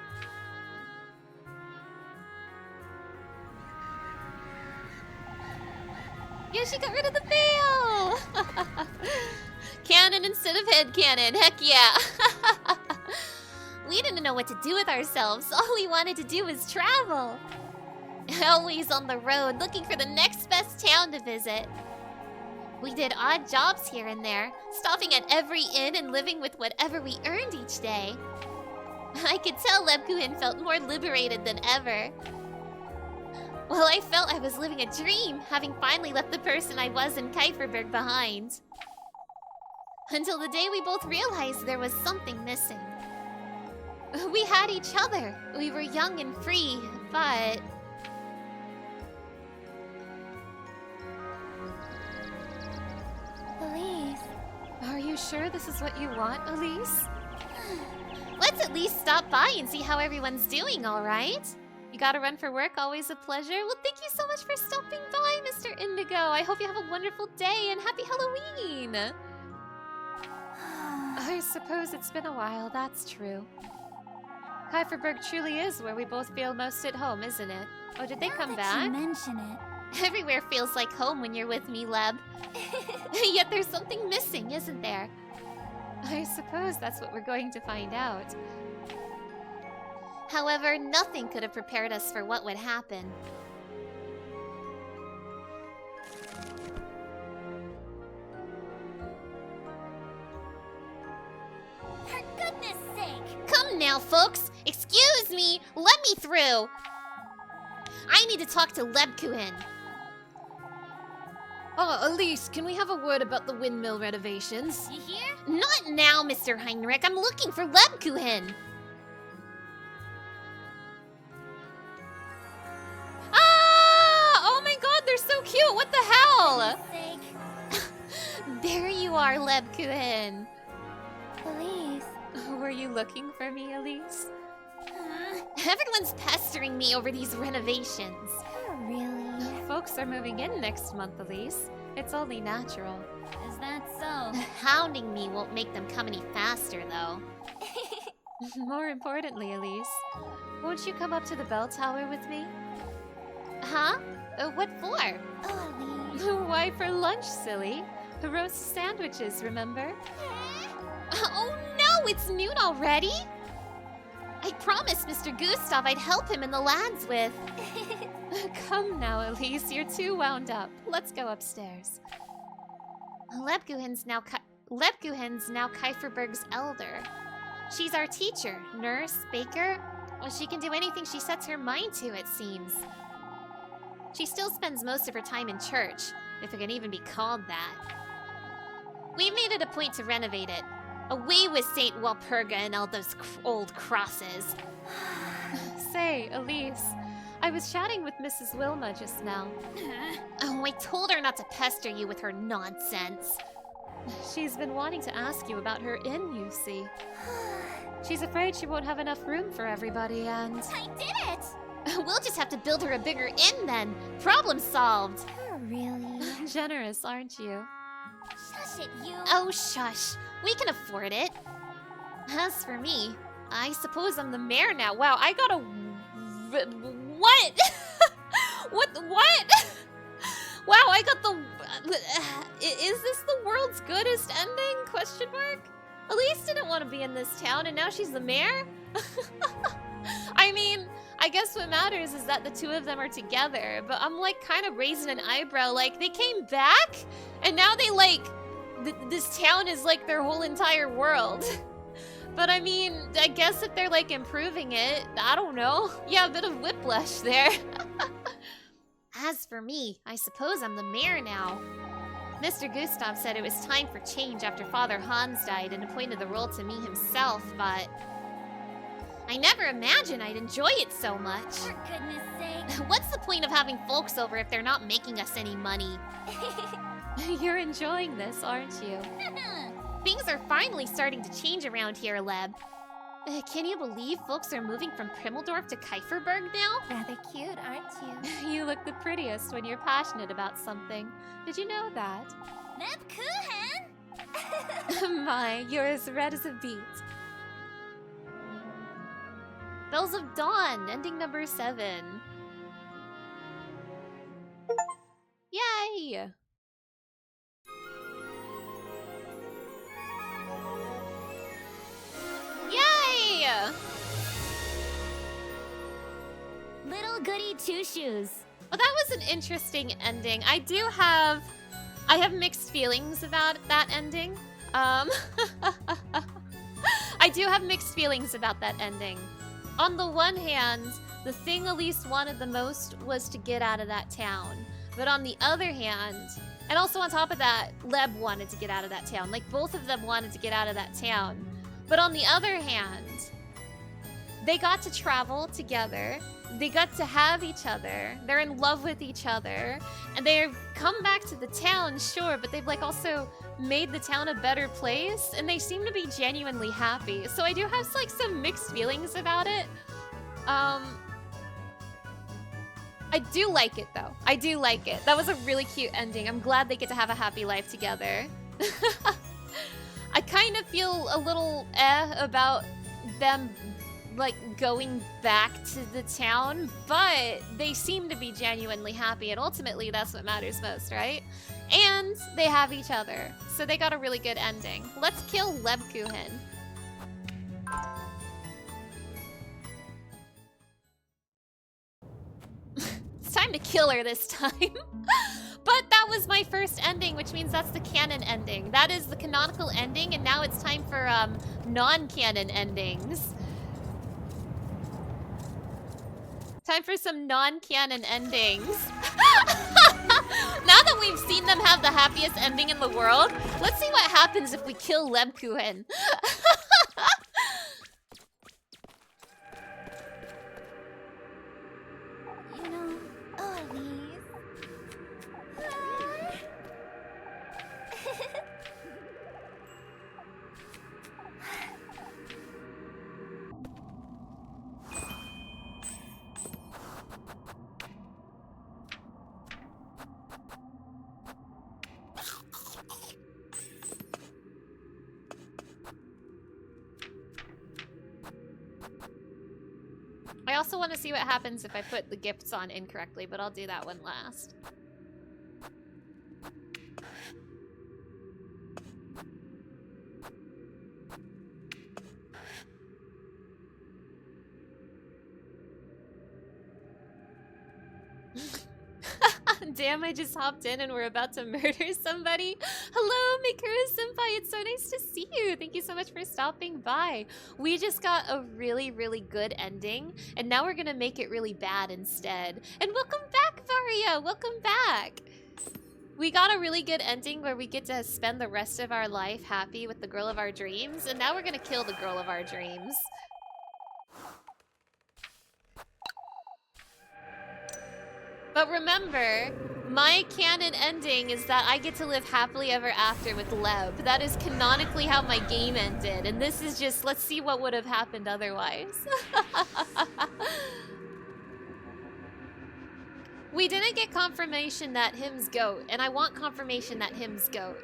Yeah, she got rid of the veil! Canon instead of headcanon. Heck yeah! We didn't know what to do with ourselves. All we wanted to do was travel. Always on the road, looking for the next best town to visit. We did odd jobs here and there, stopping at every inn and living with whatever we earned each day. I could tell Lebkuchen felt more liberated than ever. Well, I felt I was living a dream, having finally left the person I was in Kieferberg behind. Until the day we both realized there was something missing. We had each other. We were young and free, but... Elise. Are you sure this is what you want, Elise? Let's at least stop by and see how everyone's doing, all right? You gotta run for work, always a pleasure. Well, thank you so much for stopping by, Mr. Indigo. I hope you have a wonderful day and happy Halloween! I suppose it's been a while, that's true. Kieferberg truly is where we both feel most at home, isn't it? Oh, did they come back? You mention it. Everywhere feels like home when you're with me, Leb. Yet there's something missing, isn't there? I suppose that's what we're going to find out. However, nothing could have prepared us for what would happen. For goodness sake! Come now, folks! Excuse me! Let me through! I need to talk to Lebkuchen. Oh, Elise, can we have a word about the windmill renovations? You hear? Not now, Mr. Heinrich. I'm looking for Lebkuchen. Ah! Oh my god, they're so cute! What the hell? Sake. There you are, Lebkuchen. Elise. Were you looking for me, Elise? Everyone's pestering me over these renovations. Oh, really? folks are moving in next month, Elise. It's only natural. Is that so? Hounding me won't make them come any faster, though. More importantly, Elise, won't you come up to the bell tower with me? Huh? What for? Oh, Elise. Why, for lunch, silly. Roast sandwiches, remember? Oh no, it's noon already? I promised Mr. Gustav I'd help him and the lads with. Come now, Elise, you're too wound up. Let's go upstairs. Lebkuchen's now Kieferberg's elder. She's our teacher, nurse, baker. Well, she can do anything she sets her mind to, it seems. She still spends most of her time in church, if it can even be called that. We made it a point to renovate it. Away with St. Walpurga and all those old crosses. Say, Elise, I was chatting with Mrs. Wilma just now. Oh, I told her not to pester you with her nonsense. She's been wanting to ask you about her inn, you see. She's afraid she won't have enough room for everybody, and... I did it! We'll just have to build her a bigger inn then. Problem solved. Oh, really? Generous, aren't you? Shush it, you. Oh, shush. We can afford it. As for me, I suppose I'm the mayor now. Wow, I got a... What? What? Wow, I got the... Is this the world's goodest ending? Question mark? Elise didn't want to be in this town, and now she's the mayor? I mean, I guess what matters is that the two of them are together, but I'm like kind of raising an eyebrow, like they came back, and now they like... this town is like their whole entire world. But I mean, I guess if they're like improving it, I don't know. Yeah, a bit of whiplash there. As for me, I suppose I'm the mayor now. Mr. Gustav said it was time for change after Father Hans died and appointed the role to me himself, but... I never imagined I'd enjoy it so much. For goodness sake. What's the point of having folks over if they're not making us any money? You're enjoying this, aren't you? Things are finally starting to change around here, Leb. Can you believe folks are moving from Primmeldorf to Kieferberg now? Rather cute, aren't you? You look the prettiest when you're passionate about something. Did you know that? Lebkuchen! My, you're as red as a beet. Bells of Dawn, ending number 7. Yay! Yay! Little Goody Two Shoes. Well, that was an interesting ending. I have mixed feelings about that ending. I do have mixed feelings about that ending. On the one hand, the thing Elise wanted the most was to get out of that town. But on the other hand, and also on top of that, Leb wanted to get out of that town. Like, both of them wanted to get out of that town. But on the other hand, they got to travel together. They got to have each other. They're in love with each other. And they've come back to the town, sure, but they've like also made the town a better place. And they seem to be genuinely happy. So I do have like some mixed feelings about it. I do like it though. I do like it. That was a really cute ending. I'm glad they get to have a happy life together. I kind of feel a little about them like going back to the town, but they seem to be genuinely happy, and ultimately that's what matters most, right? And they have each other, so they got a really good ending. Let's kill Lebkuchen. It's time to kill her this time. But that was my first ending, which means that's the canon ending. That is the canonical ending, and now it's time for non-canon endings. Time for some non-canon endings. Now that we've seen them have the happiest ending in the world, let's see what happens if we kill Lebkuchen. You know, Elise. I also want to see what happens if I put the gifts on incorrectly, but I'll do that one last. Damn, I just hopped in and we're about to murder somebody. Hello, Mikuru-senpai. It's so nice to see you. Thank you so much for stopping by. We just got a really, really good ending, and now we're gonna make it really bad instead. And welcome back, Varia. Welcome back. We got a really good ending where we get to spend the rest of our life happy with the girl of our dreams, and now we're gonna kill the girl of our dreams. But remember, my canon ending is that I get to live happily ever after with Leb. That is canonically how my game ended, and this is just, let's see what would have happened otherwise. We didn't get confirmation that him's goat, and I want confirmation that him's goat.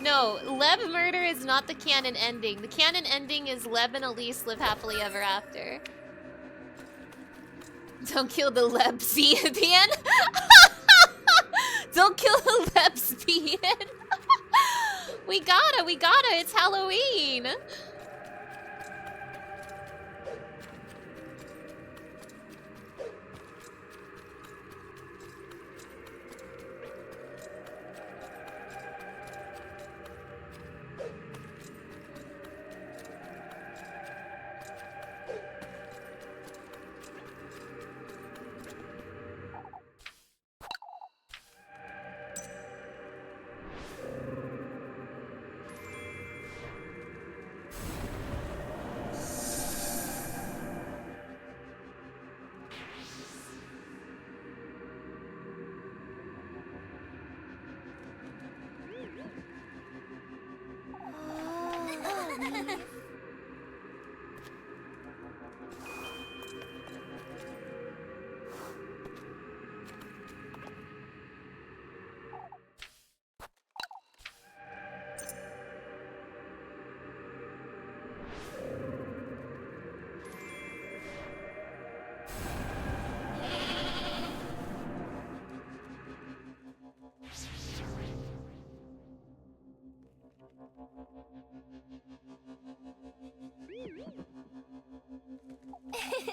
No, Leb murder is not the canon ending. The canon ending is Leb and Elise live happily ever after. Don't kill the lesbian. Don't kill the lesbian. We gotta, it's Halloween.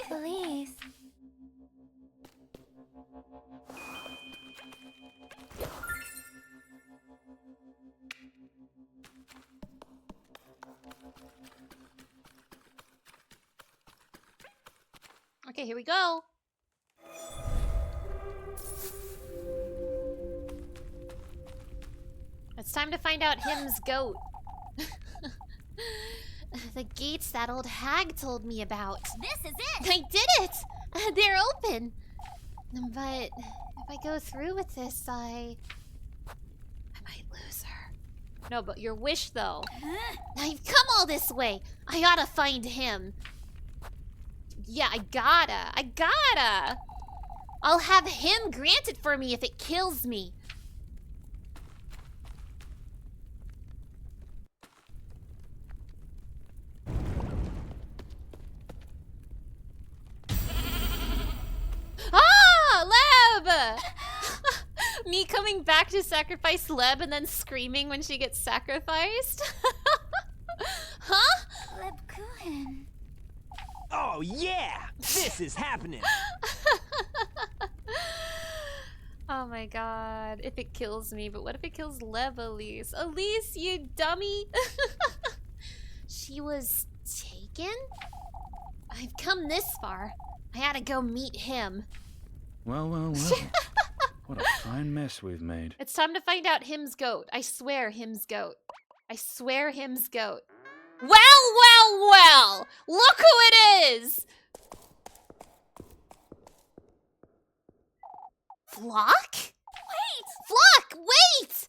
Please. Okay, here we go. It's time to find out him's goat. The gates that old hag told me about. This is it! I did it! They're open. But if I go through with this, I might lose her. No, but your wish, though. I've come all this way. I gotta find him. Yeah, I gotta. I'll have him granted for me if it kills me. Ah, Leb! Me coming back to sacrifice Leb and then screaming when she gets sacrificed? Huh? Lebkuchen. Oh yeah! This is happening! Oh my god. If it kills me, but what if it kills Leb, Elise? Elise, you dummy! She was taken? I've come this far. I had to go meet him. Well, well, well. What a fine mess we've made. It's time to find out him's goat. I swear him's goat. I swear him's goat. Well, well, well! Look who it is! Flock? Wait! Flock, wait!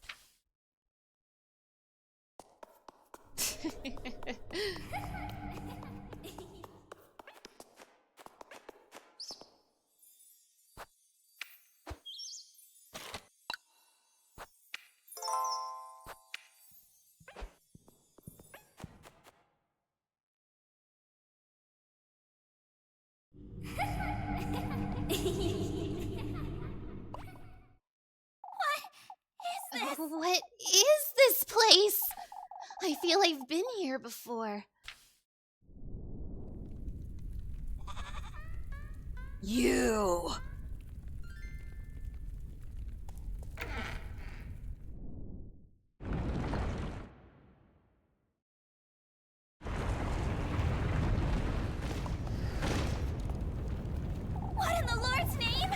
feel I've been here before. You. What in the Lord's name?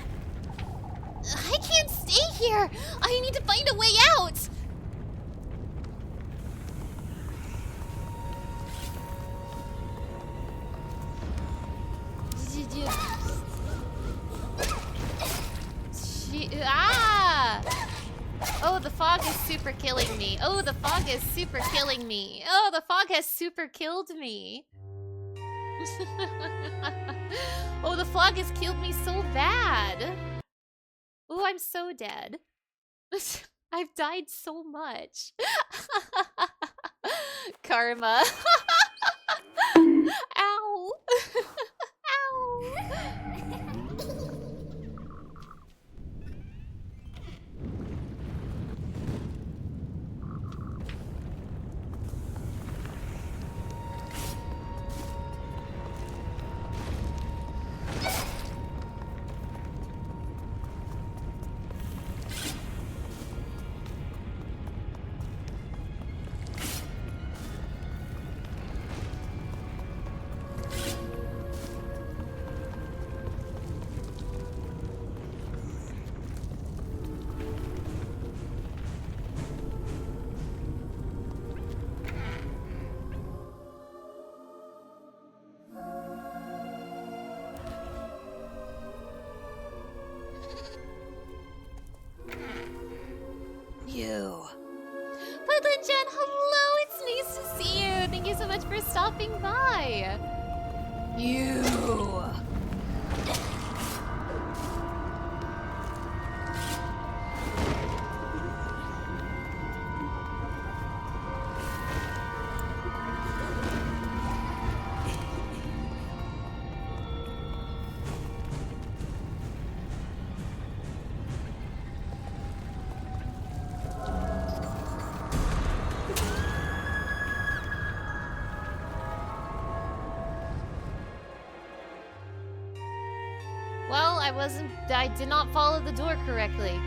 I can't stay here. I need to find a way out. Oh, the fog is super killing me. Oh, the fog is super killing me. Oh, the fog has super killed me. Oh, the fog has killed me so bad. Oh, I'm so dead. I've died so much. Karma. Ow. Ow. You. Woodland Jen, hello! It's nice to see you! Thank you so much for stopping by! You. Well, I did not follow the door correctly.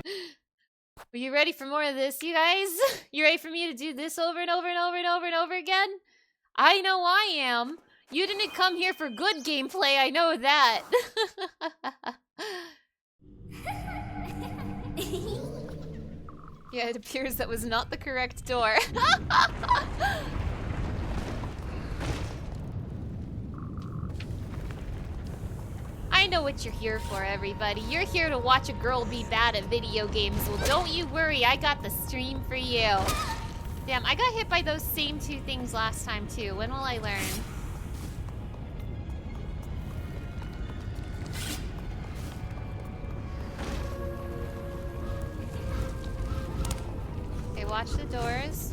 Are you ready for more of this, you guys? You ready for me to do this over and over and over and over and over again? I know I am. You didn't come here for good gameplay, I know that. Yeah, it appears that was not the correct door. I know what you're here for, everybody. You're here to watch a girl be bad at video games. Well, don't you worry, I got the stream for you. Damn, I got hit by those same two things last time, too. When will I learn? Okay, watch the doors.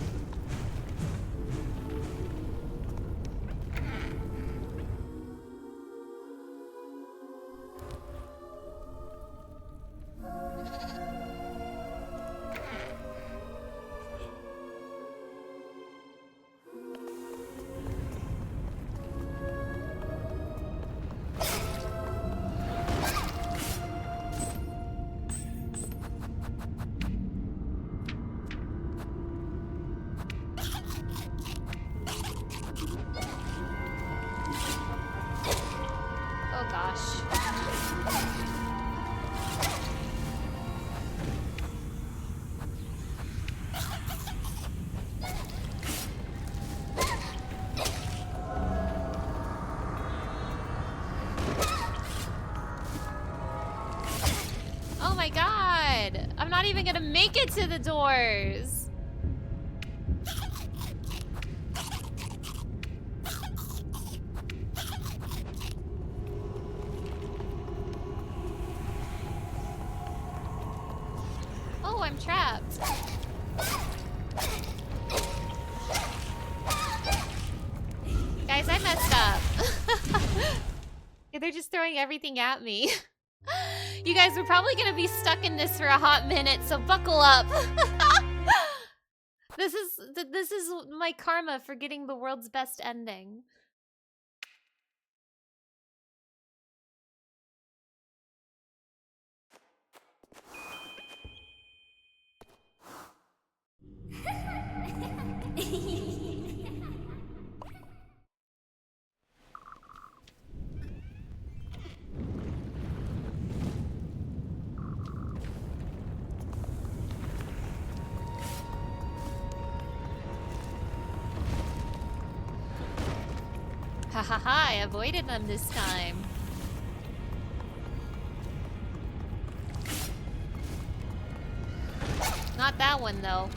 Oh gosh. Oh my god! I'm not even gonna make it to the doors! Oh, I'm trapped. Guys, I messed up. Yeah, they're just throwing everything at me. You guys are probably gonna be stuck in this for a hot minute, so buckle up. This is my karma for getting the world's best ending. Ha ha ha, I avoided them this time. Not that one, though.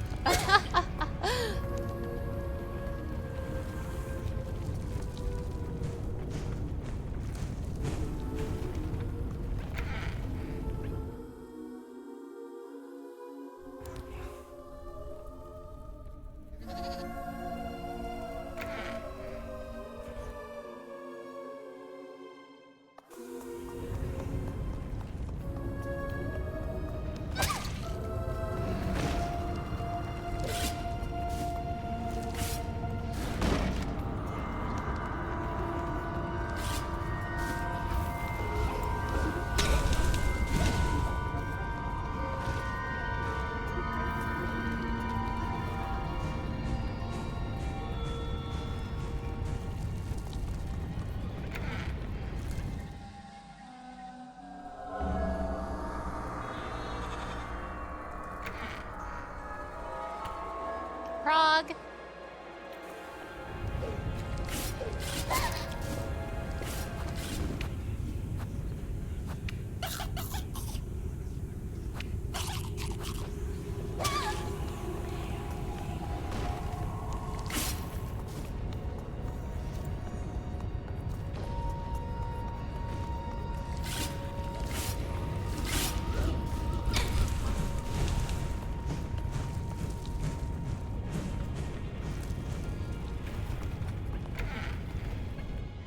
Frog.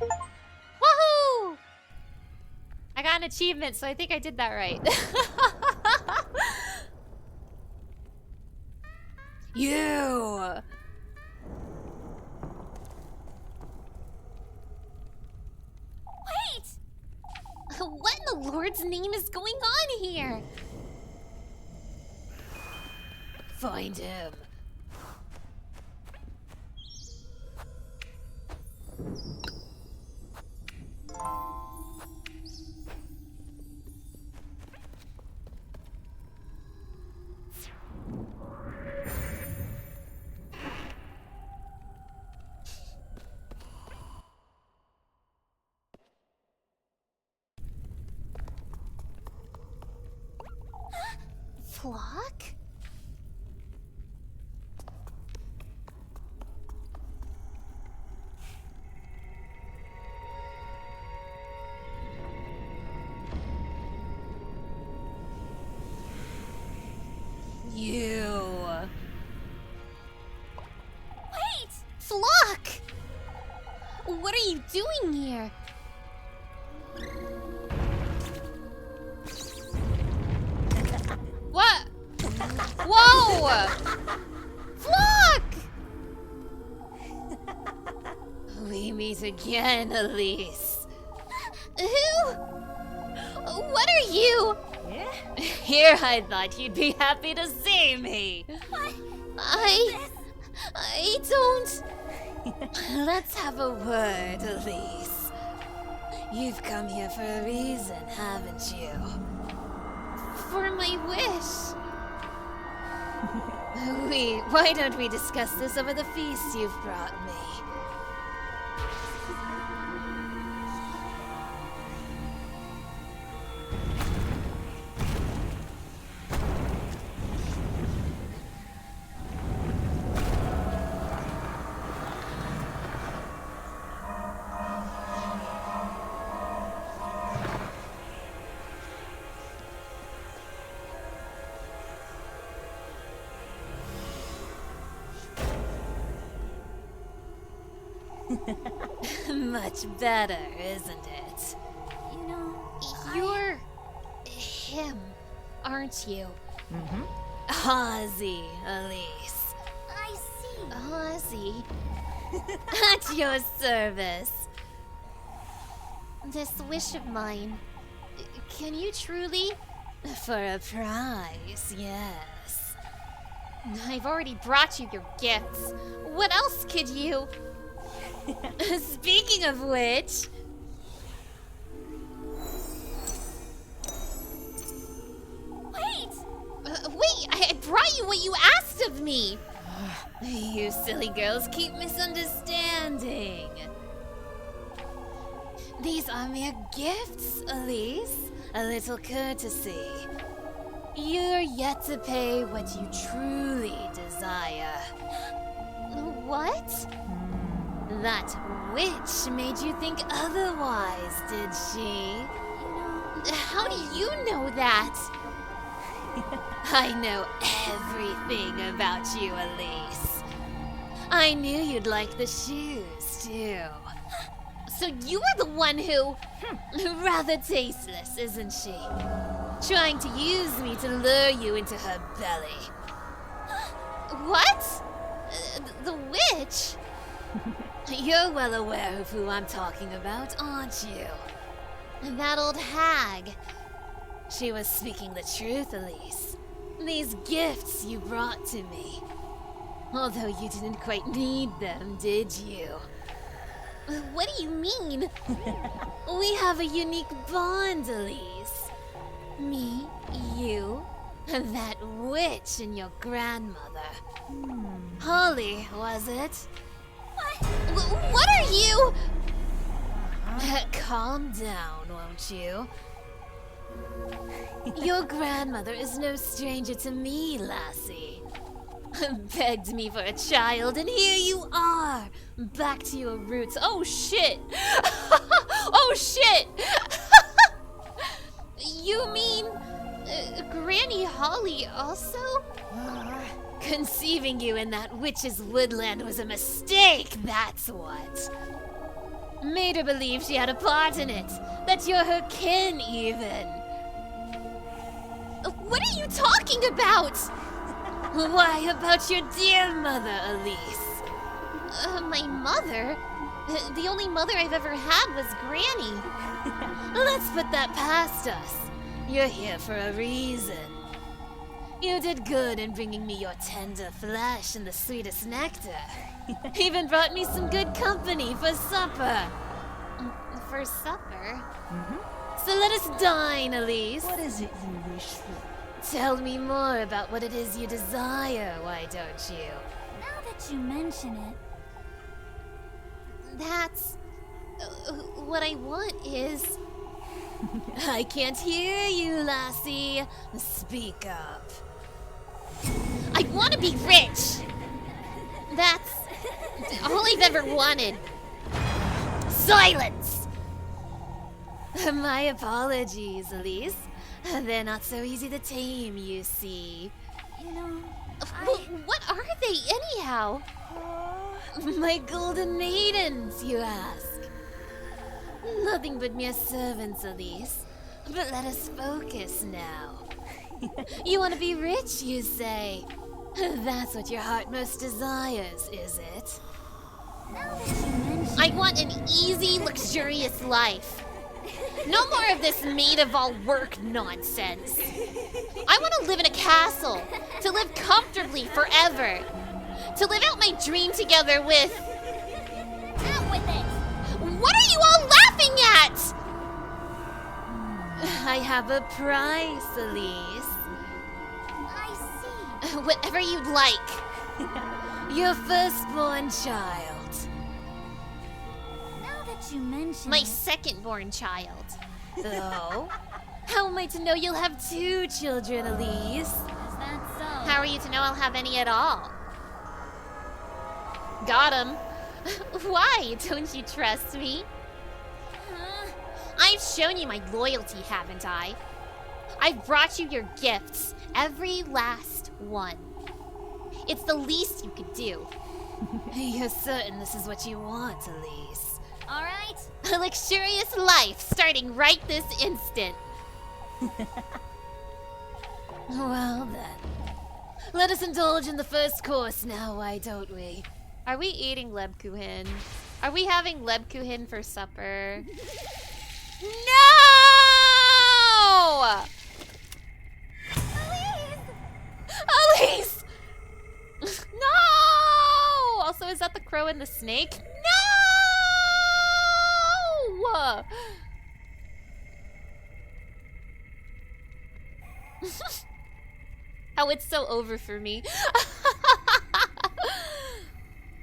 Woohoo! I got an achievement, so I think I did that right. You! Wait! What in the Lord's name is going on here? Find him. Flock? You. Wait! Flock! What are you doing here? What? Whoa! Flock! We meet again, Elise. Who? What are you? Here, I thought you'd be happy to see me. I don't... Let's have a word, Elise. You've come here for a reason, haven't you? For my wish. Why don't we discuss this over the feast you've brought me? Much better, isn't it? You know, You're him, aren't you? Mm-hmm. Ozzy, Elise. I Oh, I see. At your service. This wish of mine, can you truly? For a prize, yes. I've already brought you your gifts. What else could you? Speaking of which... Wait! Wait, I brought you what you asked of me. You silly girls keep misunderstanding. These are mere gifts, Elise. A little courtesy. You're yet to pay what you truly desire. What? That witch made you think otherwise, did she? How do you know that? I know everything about you, Elise. I knew you'd like the shoes, too. So you were the one who... Rather tasteless, isn't she? Trying to use me to lure you into her belly. What? The witch? You're well aware of who I'm talking about, aren't you? That old hag. She was speaking the truth, Elise. These gifts you brought to me. Although you didn't quite need them, did you? What do you mean? We have a unique bond, Elise. Me, you, and that witch and your grandmother. Holly, was it? What are you? Calm down, won't you? Your grandmother is no stranger to me, lassie. Begged me for a child, and here you are! Back to your roots. Oh shit! Oh shit! You mean Granny Holly also? Conceiving you in that witch's woodland was a mistake, that's what. Made her believe she had a part in it, that you're her kin, even. What are you talking about? Why, about your dear mother, Elise. My mother? The only mother I've ever had was Granny. Let's put that past us. You're here for a reason. You did good in bringing me your tender flesh and the sweetest nectar. Even brought me some good company for supper. For supper? So let us dine, Elise. What is it you wish for? Tell me more about what it is you desire, why don't you? Now that you mention it, That's... what I want is... I can't hear you, lassie. Speak up. I want to be rich! That's all I've ever wanted. Silence! My apologies, Elise. They're not so easy to tame, you see. you know, What are they anyhow? My golden maidens, you ask? Nothing but mere servants, Elise. But let us focus now. You want to be rich, you say? That's what your heart most desires, is it? now that you mention I want an easy, luxurious life. No more of this maid of all work nonsense. I want to live in a castle, to live comfortably forever, to live out my dream together with... out with it! What are you all laughing at? I have a price, Elise. I see. Whatever you'd like. Your firstborn child. Now that you mention My it, second-born child. Oh? How am I to know you'll have 2 children, Elise? is that so? How are you to know I'll have any at all? Got him. Why? Don't you trust me? I've shown you my loyalty, haven't I? I've brought you your gifts, every last one. It's the least you could do. You're certain this is what you want, Elise? All right. A luxurious life starting right this instant. Well then, Let us indulge in the first course now, why don't we? Are we eating Lebkuchen? Are we having Lebkuchen for supper? No! Elise! No! Also, is that the crow and the snake? No! How it's so over for me.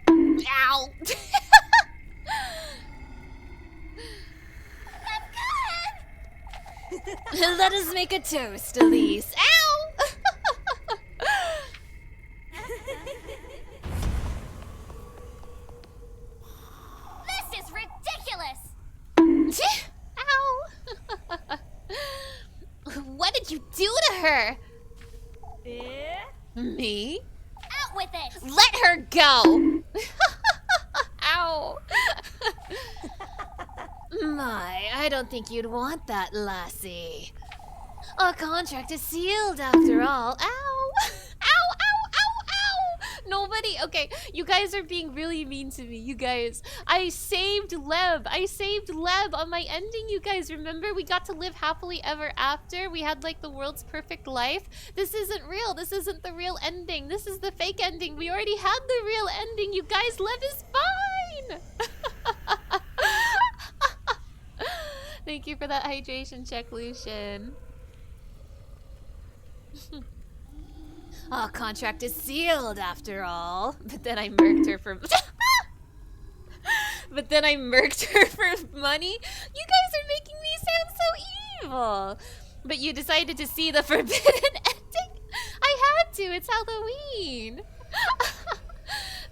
Ow! Let us make a toast, Elise. Ow! This is ridiculous! Ow! What did you do to her? Me? Out with it! Let her go! Ow! My, I don't think you'd want that, lassie. Our contract is sealed after all. Ow! Ow, ow, ow, ow! Nobody, okay, you guys are being really mean to me, you guys. I saved Leb on my ending, you guys. Remember, we got to live happily ever after. We had like the world's perfect life. This isn't real. This isn't the real ending. This is the fake ending. We already had the real ending, you guys. Leb is fine! Thank you for that hydration check, Lucian. Our contract is sealed after all. But then I murked her for But then I murked her for money. You guys are making me sound so evil. But you decided to see the forbidden ending? I had to, it's Halloween.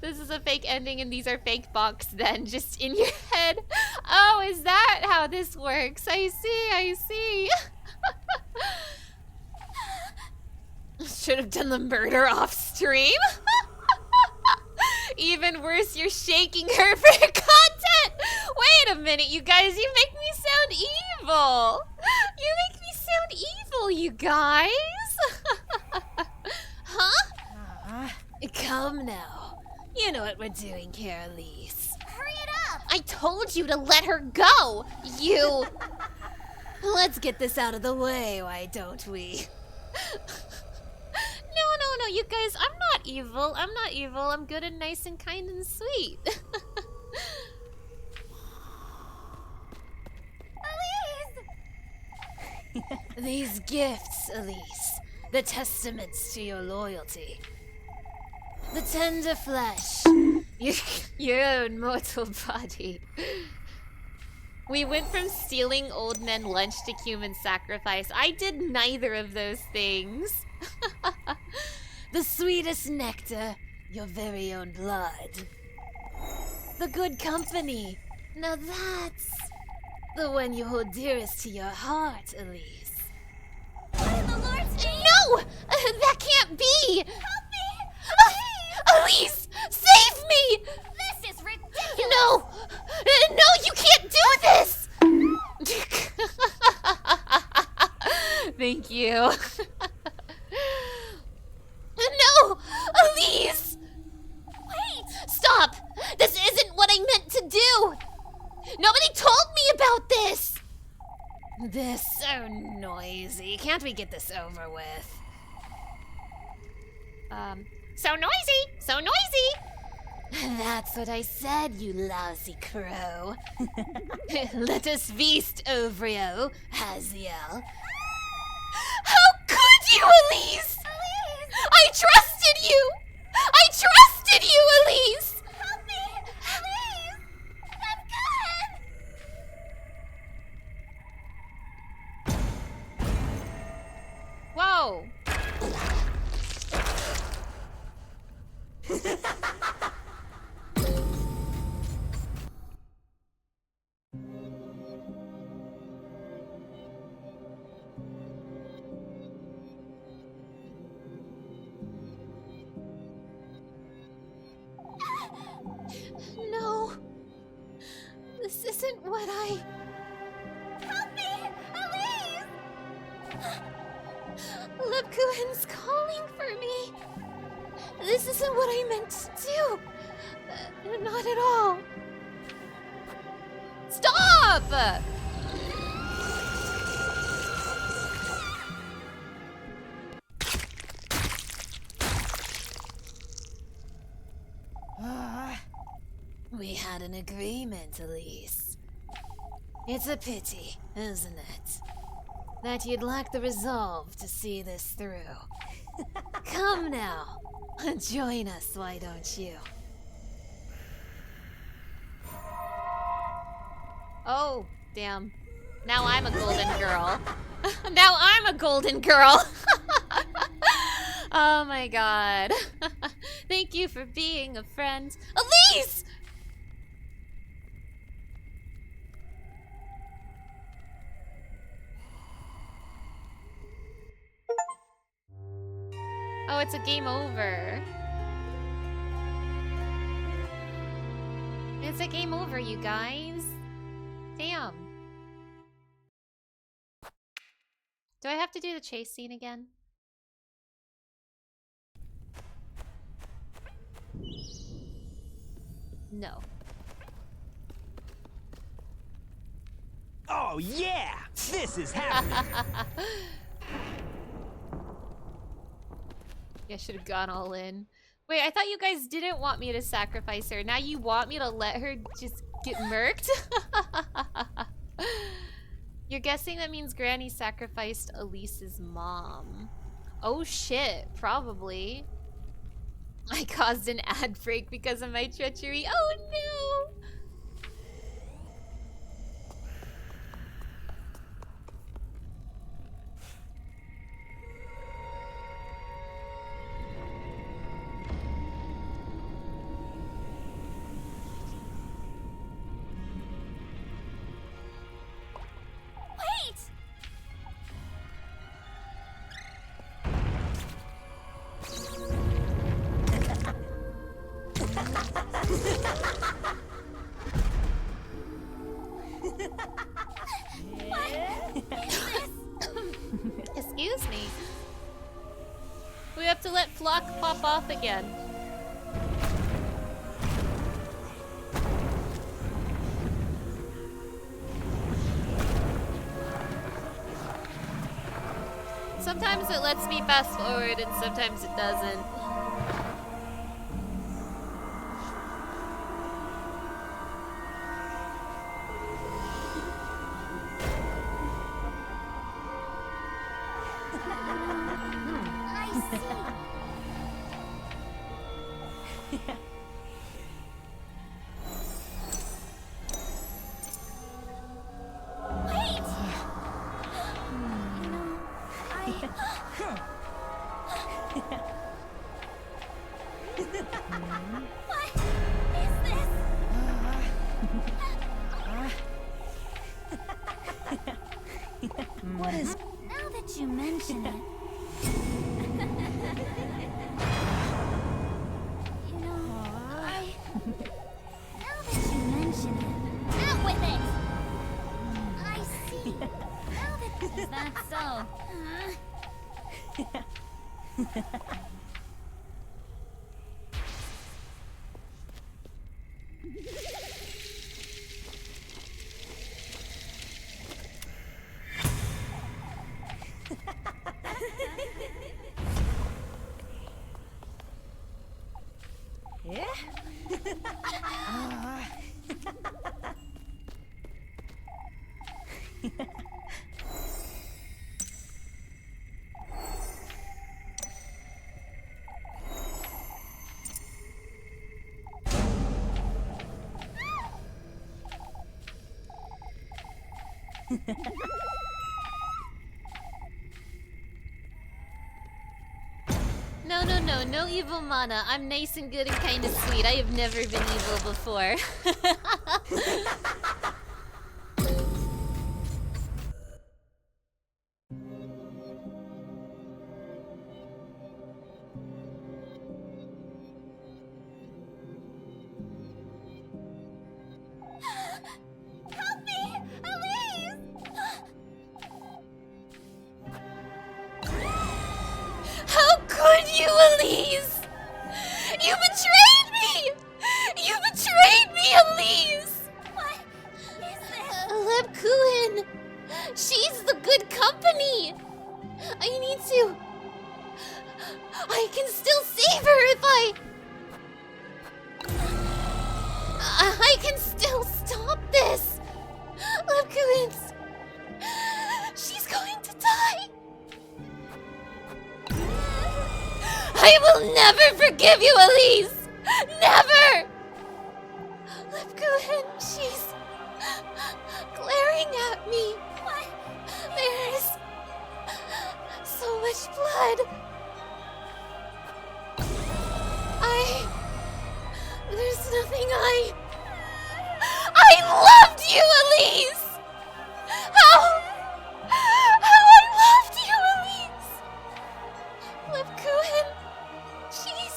This is a fake ending and these are fake box then, just in your head. Oh, is that how this works? I see. Should have done the murder off stream. Even worse, you're shaking her for content. Wait a minute, you guys, you make me sound evil. You make me sound evil, you guys. Huh? Come now. You know what we're doing here, Elise. Hurry it up! I told you to let her go. You. Let's get this out of the way, why don't we? No, you guys, I'm not evil. I'm good and nice and kind and sweet. Elise! These gifts, Elise, the testaments to your loyalty. The tender flesh, your own mortal body. We went from stealing old men lunch to human sacrifice. I did neither of those things. The sweetest nectar, your very own blood. The good company. Now that's the one you hold dearest to your heart, Elise. In the Lord's name! No! That can't be! Help me! Elise! Save me! This is ridiculous! No! No, you can't do this! Thank you. No! Elise! Wait! Stop! This isn't what I meant to do! Nobody told me about this! This is so noisy. Can't we get this over with? So noisy! So noisy! That's what I said, you lousy crow. Let us feast, Ovrio, Haziel. How could you, Elise? I trusted you! I trusted you, Elise! Help me! Elise! I'm good! Whoa! No. This isn't what I... Help me! Elise! Lebkuchen's calling for me. This isn't what I meant to do. Not at all. Stop! We had an agreement, Elise. It's a pity, isn't it? That you'd lack the resolve to see this through. Come now, join us, why don't you? Oh, damn. Now I'm a golden girl. Now I'm a golden girl! Oh my god. Thank you for being a friend. Elise! Oh, it's a game over. It's a game over, you guys. Damn. Do I have to do the chase scene again? No. Oh yeah! This is happening! Yeah, I should have gone all in. Wait, I thought you guys didn't want me to sacrifice her. Now you want me to let her just get murked? You're guessing that means Granny sacrificed Elise's mom. Oh shit, probably. I caused an ad break because of my treachery. Oh no! Wait! Excuse me. We have to let Flock pop off again. Sometimes it lets me fast forward and sometimes it doesn't. I see. Wait! What is this? What is... Now that you mention it. You know, now that you mention it. Out with it! I see. Now that... Is that so? No evil mana. I'm nice and good and kind of sweet. I have never been evil before. Help me! Elise! How could you, Elise? Cohen! She's the good company! I need to... I can still save her if I can still stop this! Lepkuins! She's going to die! I will never forgive you, Elise! Never! Lepkuin, she's glaring at me. What? There is so much blood. There's nothing I loved you, Elise! How I loved you, Elise! Lepkuin, she's...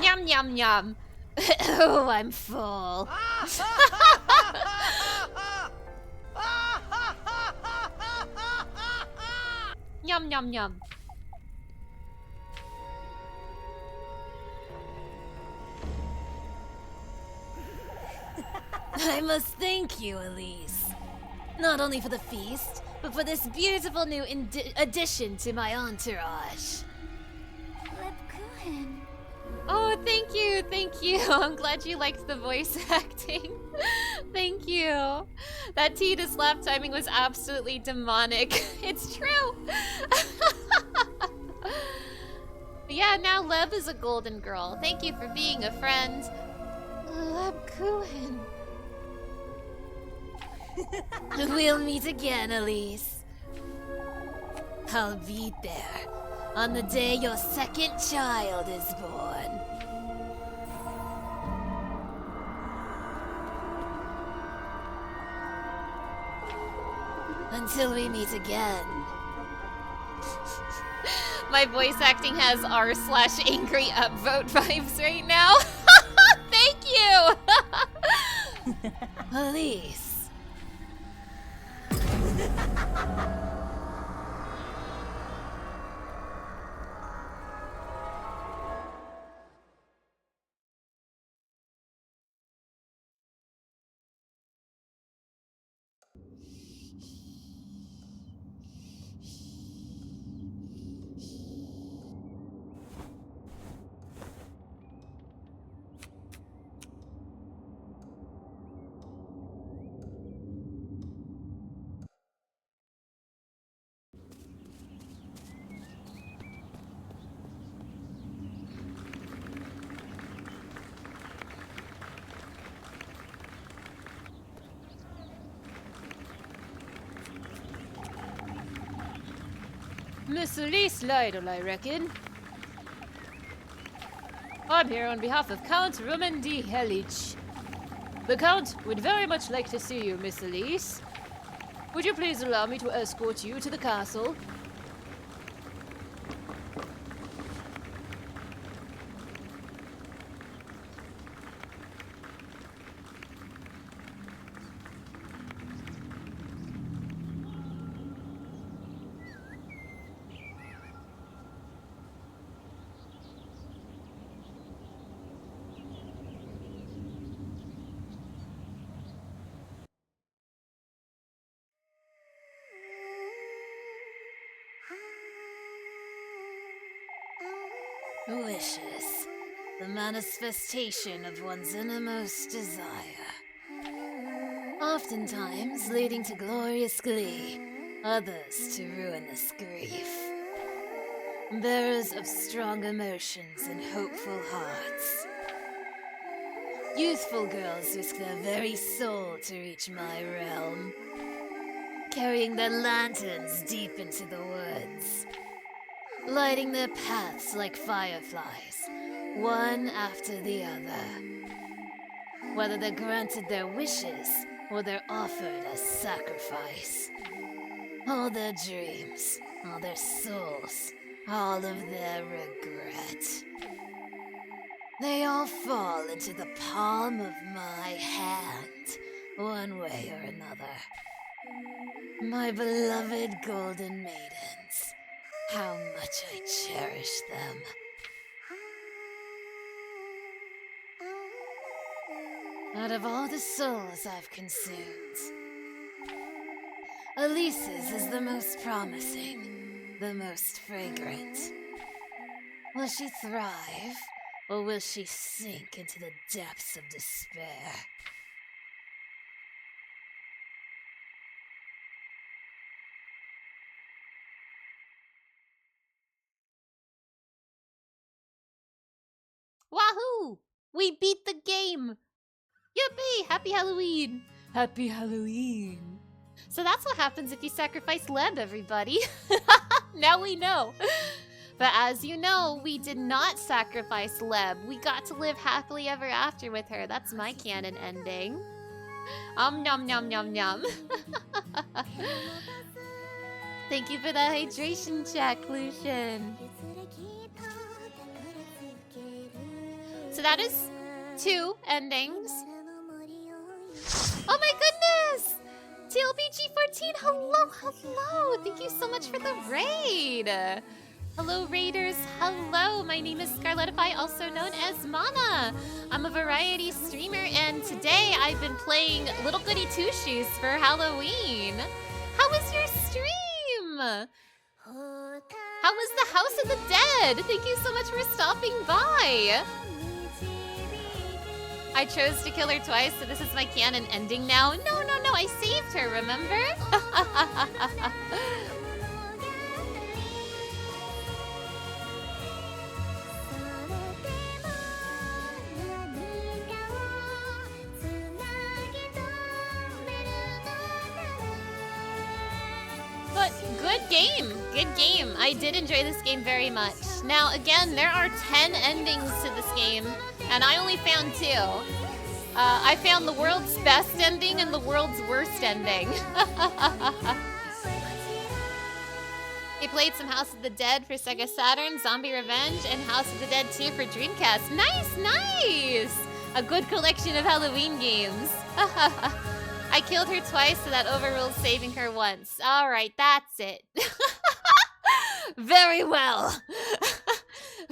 Yum, yum, yum. Oh, I'm full. Yum, yum, yum. I must thank you, Elise. Not only for the feast, but for this beautiful new addition to my entourage. Lepkuin. Oh, thank you, thank you. I'm glad you liked the voice acting. Thank you. That tea to slap timing was absolutely demonic. It's true. Yeah, now Leb is a golden girl. Thank you for being a friend. Lepkuin. We'll meet again, Elise. I'll be there on the day your second child is born. Until we meet again. My voice acting has r/angry upvote vibes right now. Thank you! Elise. Miss Elise Lytle, I reckon. I'm here on behalf of Count Roman D. Helich. The Count would very much like to see you, Miss Elise. Would you please allow me to escort you to the castle? Wishes. The manifestation of one's innermost desire. Oftentimes leading to glorious glee, others to ruinous grief. Bearers of strong emotions and hopeful hearts. Youthful girls risk their very soul to reach my realm. Carrying their lanterns deep into the woods. Lighting their paths like fireflies, one after the other. Whether they're granted their wishes or they're offered as sacrifice. All their dreams, all their souls, all of their regret. They all fall into the palm of my hand, one way or another. My beloved golden maidens. How much I cherish them. Out of all the souls I've consumed, Elise's is the most promising, the most fragrant. Will she thrive, or will she sink into the depths of despair? Wahoo! We beat the game! Yippee! Happy Halloween! Happy Halloween. So that's what happens if you sacrifice Leb, everybody. Now we know. But as you know, we did not sacrifice Leb. We got to live happily ever after with her. That's my canon ending. Nom nom nom nom. Thank you for the hydration check, Lucian. So that is 2 endings. Oh my goodness! TLBG14, hello, hello! Thank you so much for the raid! Hello, raiders, hello! My name is Scarletify, also known as Mana. I'm a variety streamer, and today I've been playing Little Goody Two-Shoes for Halloween. How was your stream? How was the House of the Dead? Thank you so much for stopping by. I chose to kill her twice, so this is my canon ending now. No, no, no, I saved her, remember? But good game, good game. I did enjoy this game very much. Now, again, there are 10 endings to this game, and I only found 2. I found the world's best ending and the world's worst ending. I played some House of the Dead for Sega Saturn, Zombie Revenge, and House of the Dead 2 for Dreamcast. Nice, nice! A good collection of Halloween games. I killed her twice, so that overruled saving her once. Alright, that's it. Very well.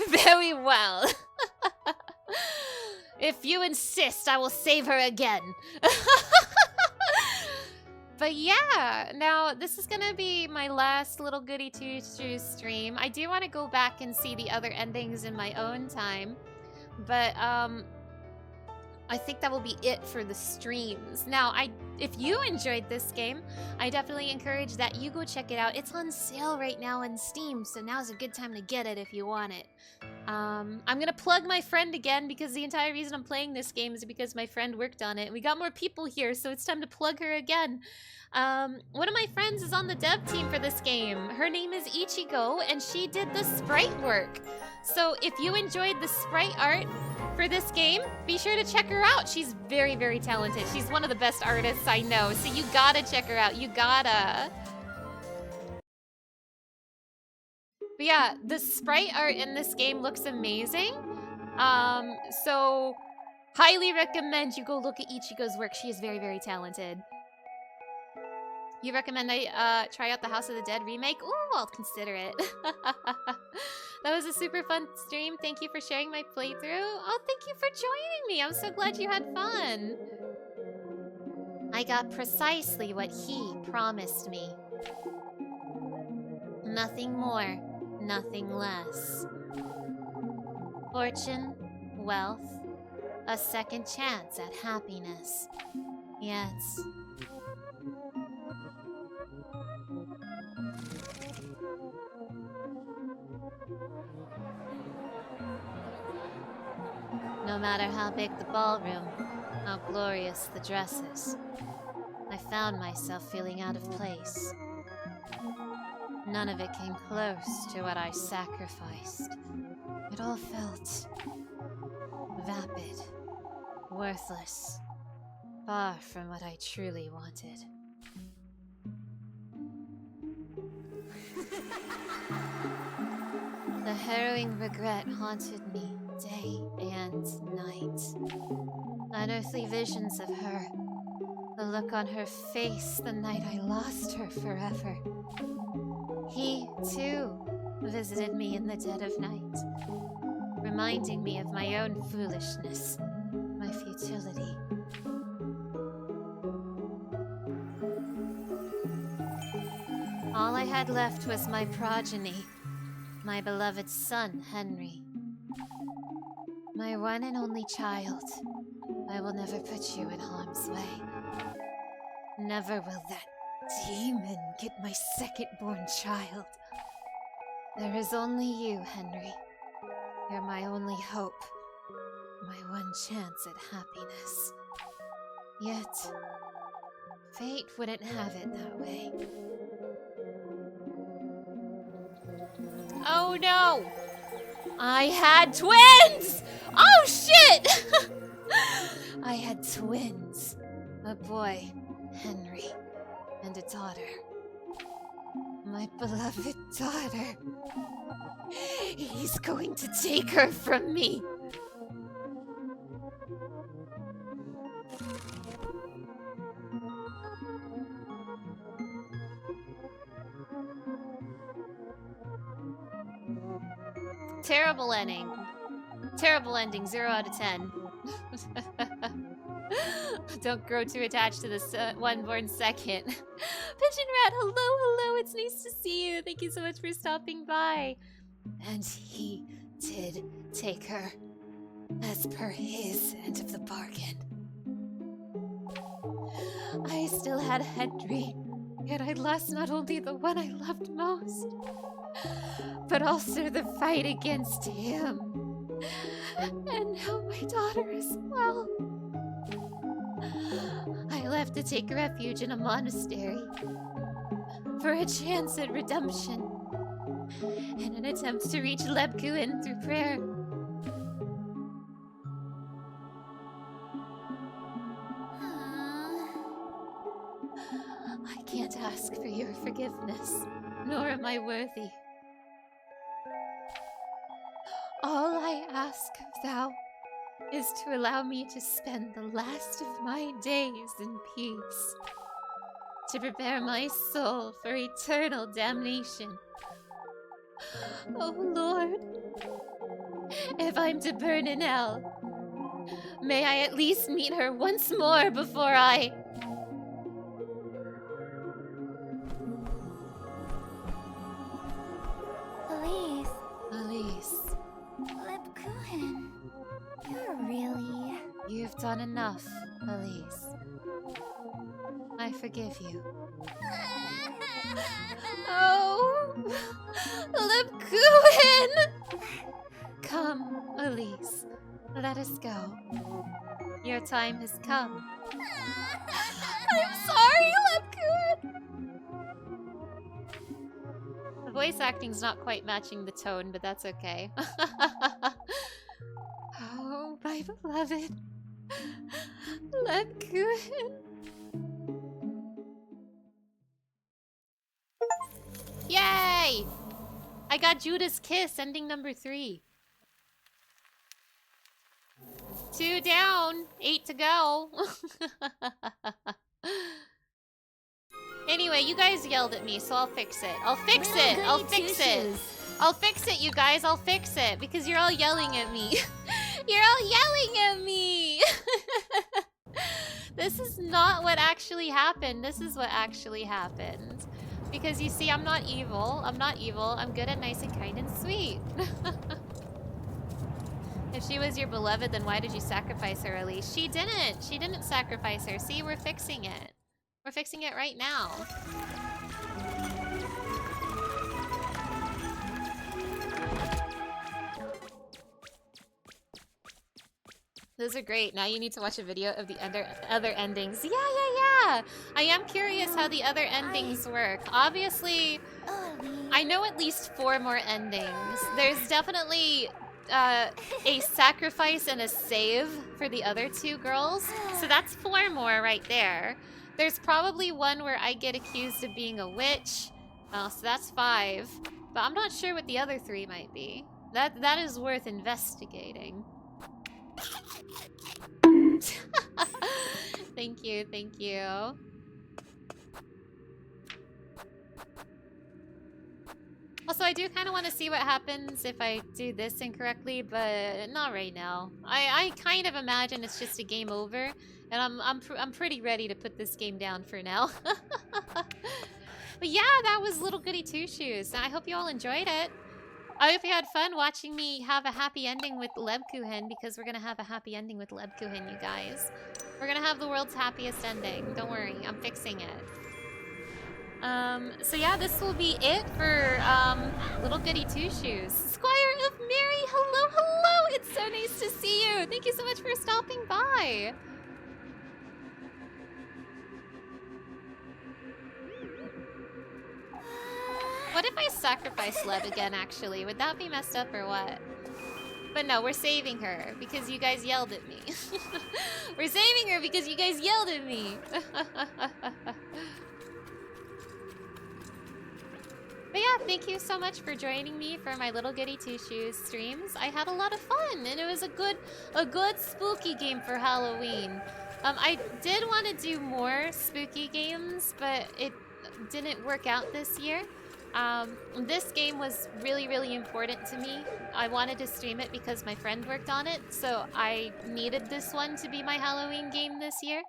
Very well. If you insist, I will save her again. But yeah, now this is gonna be my last Little Goody Two-Shoes stream. I do want to go back and see the other endings in my own time, but I think that will be it for the streams. Now, if you enjoyed this game, I definitely encourage that you go check it out. It's on sale right now on Steam, so now's a good time to get it if you want it. I'm gonna plug my friend again because the entire reason I'm playing this game is because my friend worked on it. We got more people here, so it's time to plug her again. One of my friends is on the dev team for this game. Her name is Ichigo, and she did the sprite work. So if you enjoyed the sprite art for this game, be sure to check her out. She's very, very talented. She's one of the best artists I know, so you gotta check her out. You gotta. But yeah, the sprite art in this game looks amazing. So highly recommend you go look at Ichigo's work. She is very, very talented. You recommend I try out the House of the Dead remake? Ooh, I'll consider it. That was a super fun stream. Thank you for sharing my playthrough. Oh, thank you for joining me. I'm so glad you had fun. I got precisely what he promised me. Nothing more, nothing less. Fortune, wealth, a second chance at happiness. Yes. No matter how big the ballroom, how glorious the dresses, I found myself feeling out of place. None of it came close to what I sacrificed. It all felt vapid, worthless, far from what I truly wanted. The harrowing regret haunted me day and night. Unearthly visions of her, The look on her face the night I lost her forever. He, too, visited me in the dead of night, reminding me of my own foolishness, my futility. All I had left was my progeny, my beloved son, Henry. My one and only child. I will never put you in harm's way. Never will that demon get my second-born child. There is only you, Henry. You're my only hope. My one chance at happiness. Yet, fate wouldn't have it that way. Oh no! I had twins! Oh shit! I had twins. A boy, Henry, and a daughter. My beloved daughter. He's going to take her from me. Terrible ending. Terrible ending, 0 out of 10. Don't grow too attached to this one born second. Pigeon Rat, hello, hello, it's nice to see you. Thank you so much for stopping by. And he did take her, as per his end of the bargain. I still had Henry, yet I lost not only the one I loved most, but also the fight against him. And now my daughter as well. I left to take refuge in a monastery for a chance at redemption in an attempt to reach Lebkuin through prayer. I can't ask for your forgiveness, nor am I worthy. All I ask of thou is to allow me to spend the last of my days in peace, to prepare my soul for eternal damnation. Oh Lord, if I'm to burn in hell, may I at least meet her once more before I... Elise. Elise, Lebkuin. You're really... you've done enough, Elise. I forgive you. Oh, Lebkuin! Come, Elise. Let us go. Your time has come. I'm sorry, Lebkuin! The voice acting's not quite matching the tone, but that's okay. Oh, my beloved. Lebkuin. Yay! I got Judas Kiss, ending number 3. 2 down, 8 to go. Anyway, you guys yelled at me, so I'll fix it. I'll fix it! I'll fix it! I'll fix it, you guys, I'll fix it! Because you're all yelling at me. You're all yelling at me! This is not what actually happened. This is what actually happened. Because you see, I'm not evil. I'm not evil. I'm good and nice and kind and sweet. If she was your beloved, then why did you sacrifice her, Elise? She didn't. She didn't sacrifice her. See, we're fixing it. We're fixing it right now. Those are great. Now you need to watch a video of the other endings. Yeah. I am curious how the other endings work. Obviously, I know at least 4 more endings. There's definitely a sacrifice and a save for the other 2 girls. So that's 4 more right there. There's probably one where I get accused of being a witch. So that's 5. But I'm not sure what the other 3 might be. That is worth investigating. Thank you, thank you. Also, I do kind of want to see what happens if I do this incorrectly, but not right now. I kind of imagine it's just a game over, and I'm pretty ready to put this game down for now. But yeah, that was Little Goody Two Shoes. I hope you all enjoyed it. I hope you had fun watching me have a happy ending with Lebkuchen, because we're gonna have a happy ending with Lebkuchen, you guys. We're gonna have the world's happiest ending. Don't worry, I'm fixing it. So yeah, this will be it for Little Goody Two Shoes. Squire of Mary, hello, hello! It's so nice to see you. Thank you so much for stopping by. What if I sacrifice Leb again, actually? Would that be messed up or what? But no, we're saving her because you guys yelled at me. We're saving her because you guys yelled at me. But yeah, thank you so much for joining me for my Little Goody Two Shoes streams. I had a lot of fun, and it was a good spooky game for Halloween. I did want to do more spooky games, but it didn't work out this year. This game was really, really important to me. I wanted to stream it because my friend worked on it, so I needed this one to be my Halloween game this year.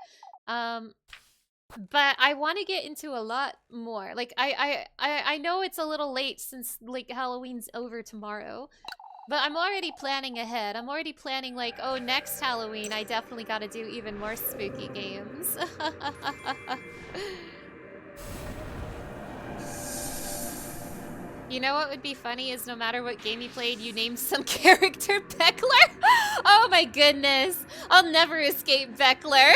But I want to get into a lot more. Like, I know it's a little late since, like, Halloween's over tomorrow. But I'm already planning ahead. I'm already planning, like, oh, next Halloween, I definitely gotta do even more spooky games. You know what would be funny is no matter what game you played, you named some character Beckler? Oh my goodness. I'll never escape Beckler.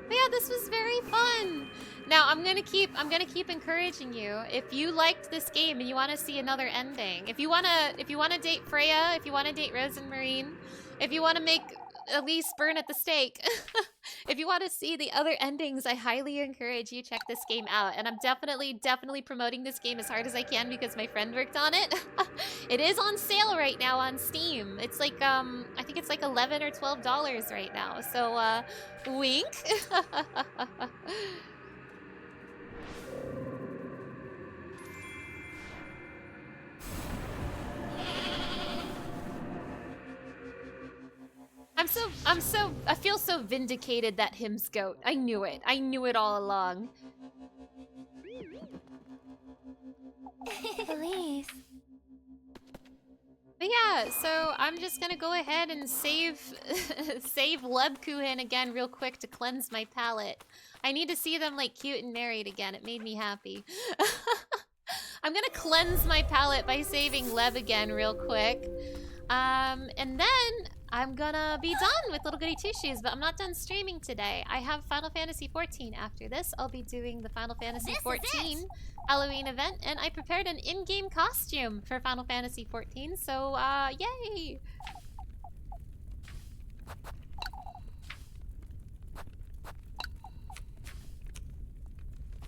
But yeah, this was very fun. Now I'm gonna keep encouraging you. If you liked this game and you want to see another ending, if you wanna date Freya, if you wanna date Rose and Marine, if you wanna make Elise burn at the stake, if you want to see the other endings, I highly encourage you check this game out. And I'm definitely promoting this game as hard as I can because my friend worked on it. It is on sale right now on Steam. It's like I think it's like $11 or $12 right now. So wink. I feel so vindicated that him's goat. I knew it. I knew it all along. Please. But yeah, so I'm just gonna go ahead and save Lebkuchen again real quick to cleanse my palate. I need to see them like cute and married again. It made me happy. I'm gonna cleanse my palate by saving Leb again real quick. And then I'm gonna be done with Little Goody Two Shoes, but I'm not done streaming today. I have Final Fantasy XIV after this. I'll be doing the Final Fantasy XIV Halloween event, and I prepared an in-game costume for Final Fantasy XIV, so, yay!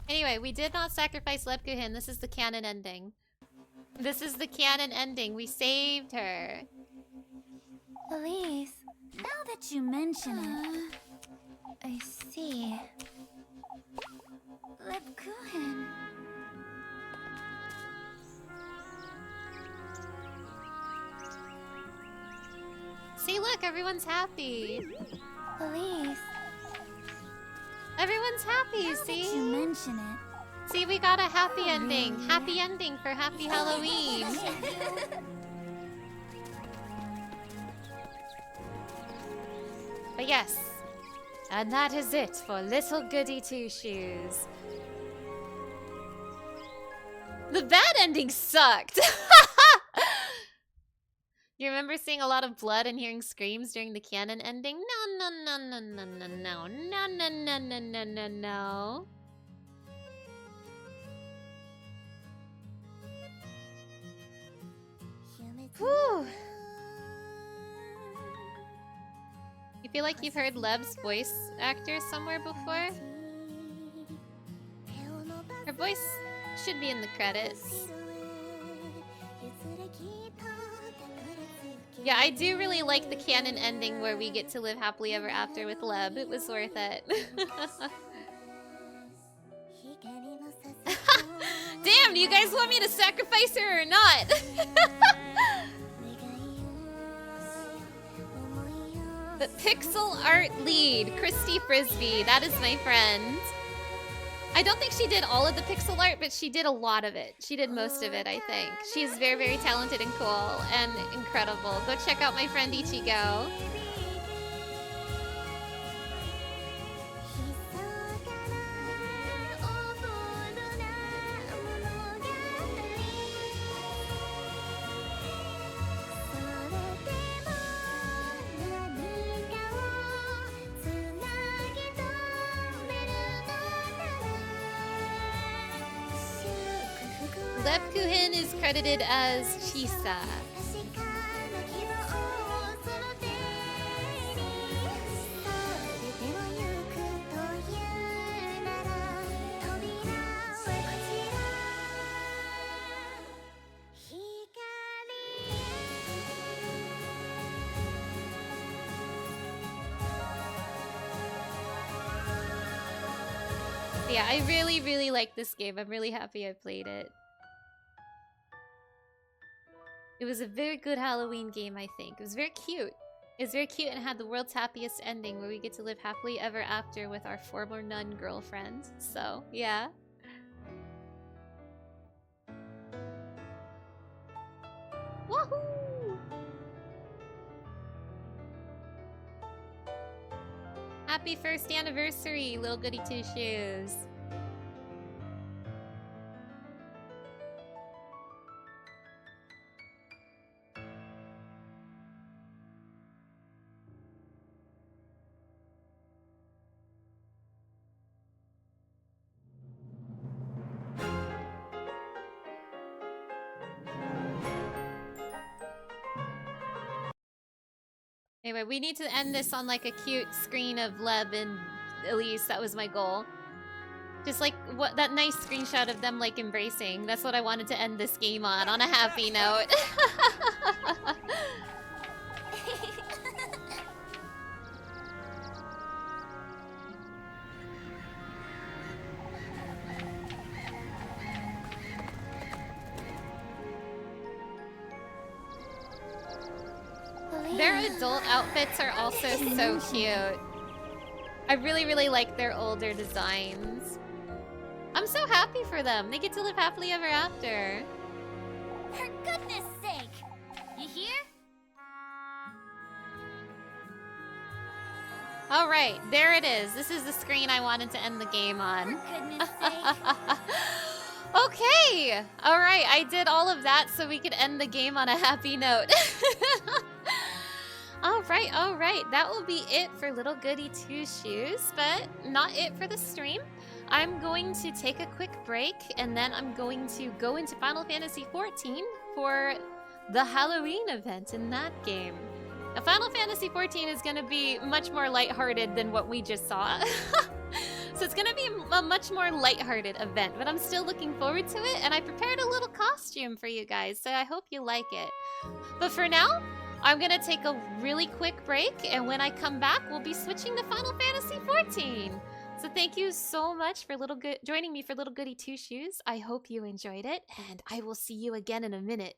Anyway, we did not sacrifice Lebkuchen. This is the canon ending. This is the canon ending. We saved her. Elise, now that you mention it, I see. Lebkuchen. See, look, everyone's happy. Elise. Everyone's happy, Now see? that you mention it. See, we got a happy ending. Happy ending for Happy Halloween. But yes, and that is it for Little Goody Two Shoes. The bad ending sucked. You remember seeing a lot of blood and hearing screams during the canon ending? No, no, no, no, no, no, no, no, no, no, no, no, no, no. Whew. You feel like you've heard Leb's voice actor somewhere before? Her voice should be in the credits. Yeah, I do really like the canon ending where we get to live happily ever after with Leb. It was worth it. Damn, do you guys want me to sacrifice her or not? The pixel art lead, Christy Frisbee. That is my friend. I don't think she did all of the pixel art, but she did a lot of it. She did most of it, I think. She's very, very talented and cool and incredible. Go check out my friend Ichigo. Leb Kuhin is credited as Chisa. Yeah, I really, really like this game. I'm really happy I played it. It was a very good Halloween game, I think. It was very cute. It was very cute and had the world's happiest ending where we get to live happily ever after with our former nun girlfriend. So, yeah. Woohoo! Happy first anniversary, Little Goody Two Shoes. Anyway, we need to end this on like a cute screen of Leb and Elise. That was my goal. Just like what that nice screenshot of them like embracing. That's what I wanted to end this game on a happy note. Their adult outfits are also so cute. I really, really like their older designs. I'm so happy for them. They get to live happily ever after. For goodness sake! You hear? Alright, there it is. This is the screen I wanted to end the game on. For goodness sake! Okay! Alright, I did all of that so we could end the game on a happy note. Alright. That will be it for Little Goody Two Shoes, but not it for the stream. I'm going to take a quick break, and then I'm going to go into Final Fantasy XIV for the Halloween event in that game. Now, Final Fantasy XIV is going to be much more lighthearted than what we just saw. So it's going to be a much more lighthearted event, but I'm still looking forward to it, and I prepared a little costume for you guys, so I hope you like it. But for now, I'm going to take a really quick break, and when I come back, we'll be switching to Final Fantasy XIV. So thank you so much for joining me for Little Goody Two Shoes. I hope you enjoyed it, and I will see you again in a minute.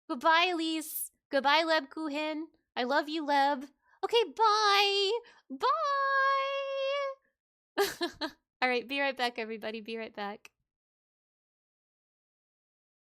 Goodbye, Elise. Goodbye, Leb Kuhin. I love you, Leb. Okay, bye. Bye. All right, be right back, everybody. Be right back.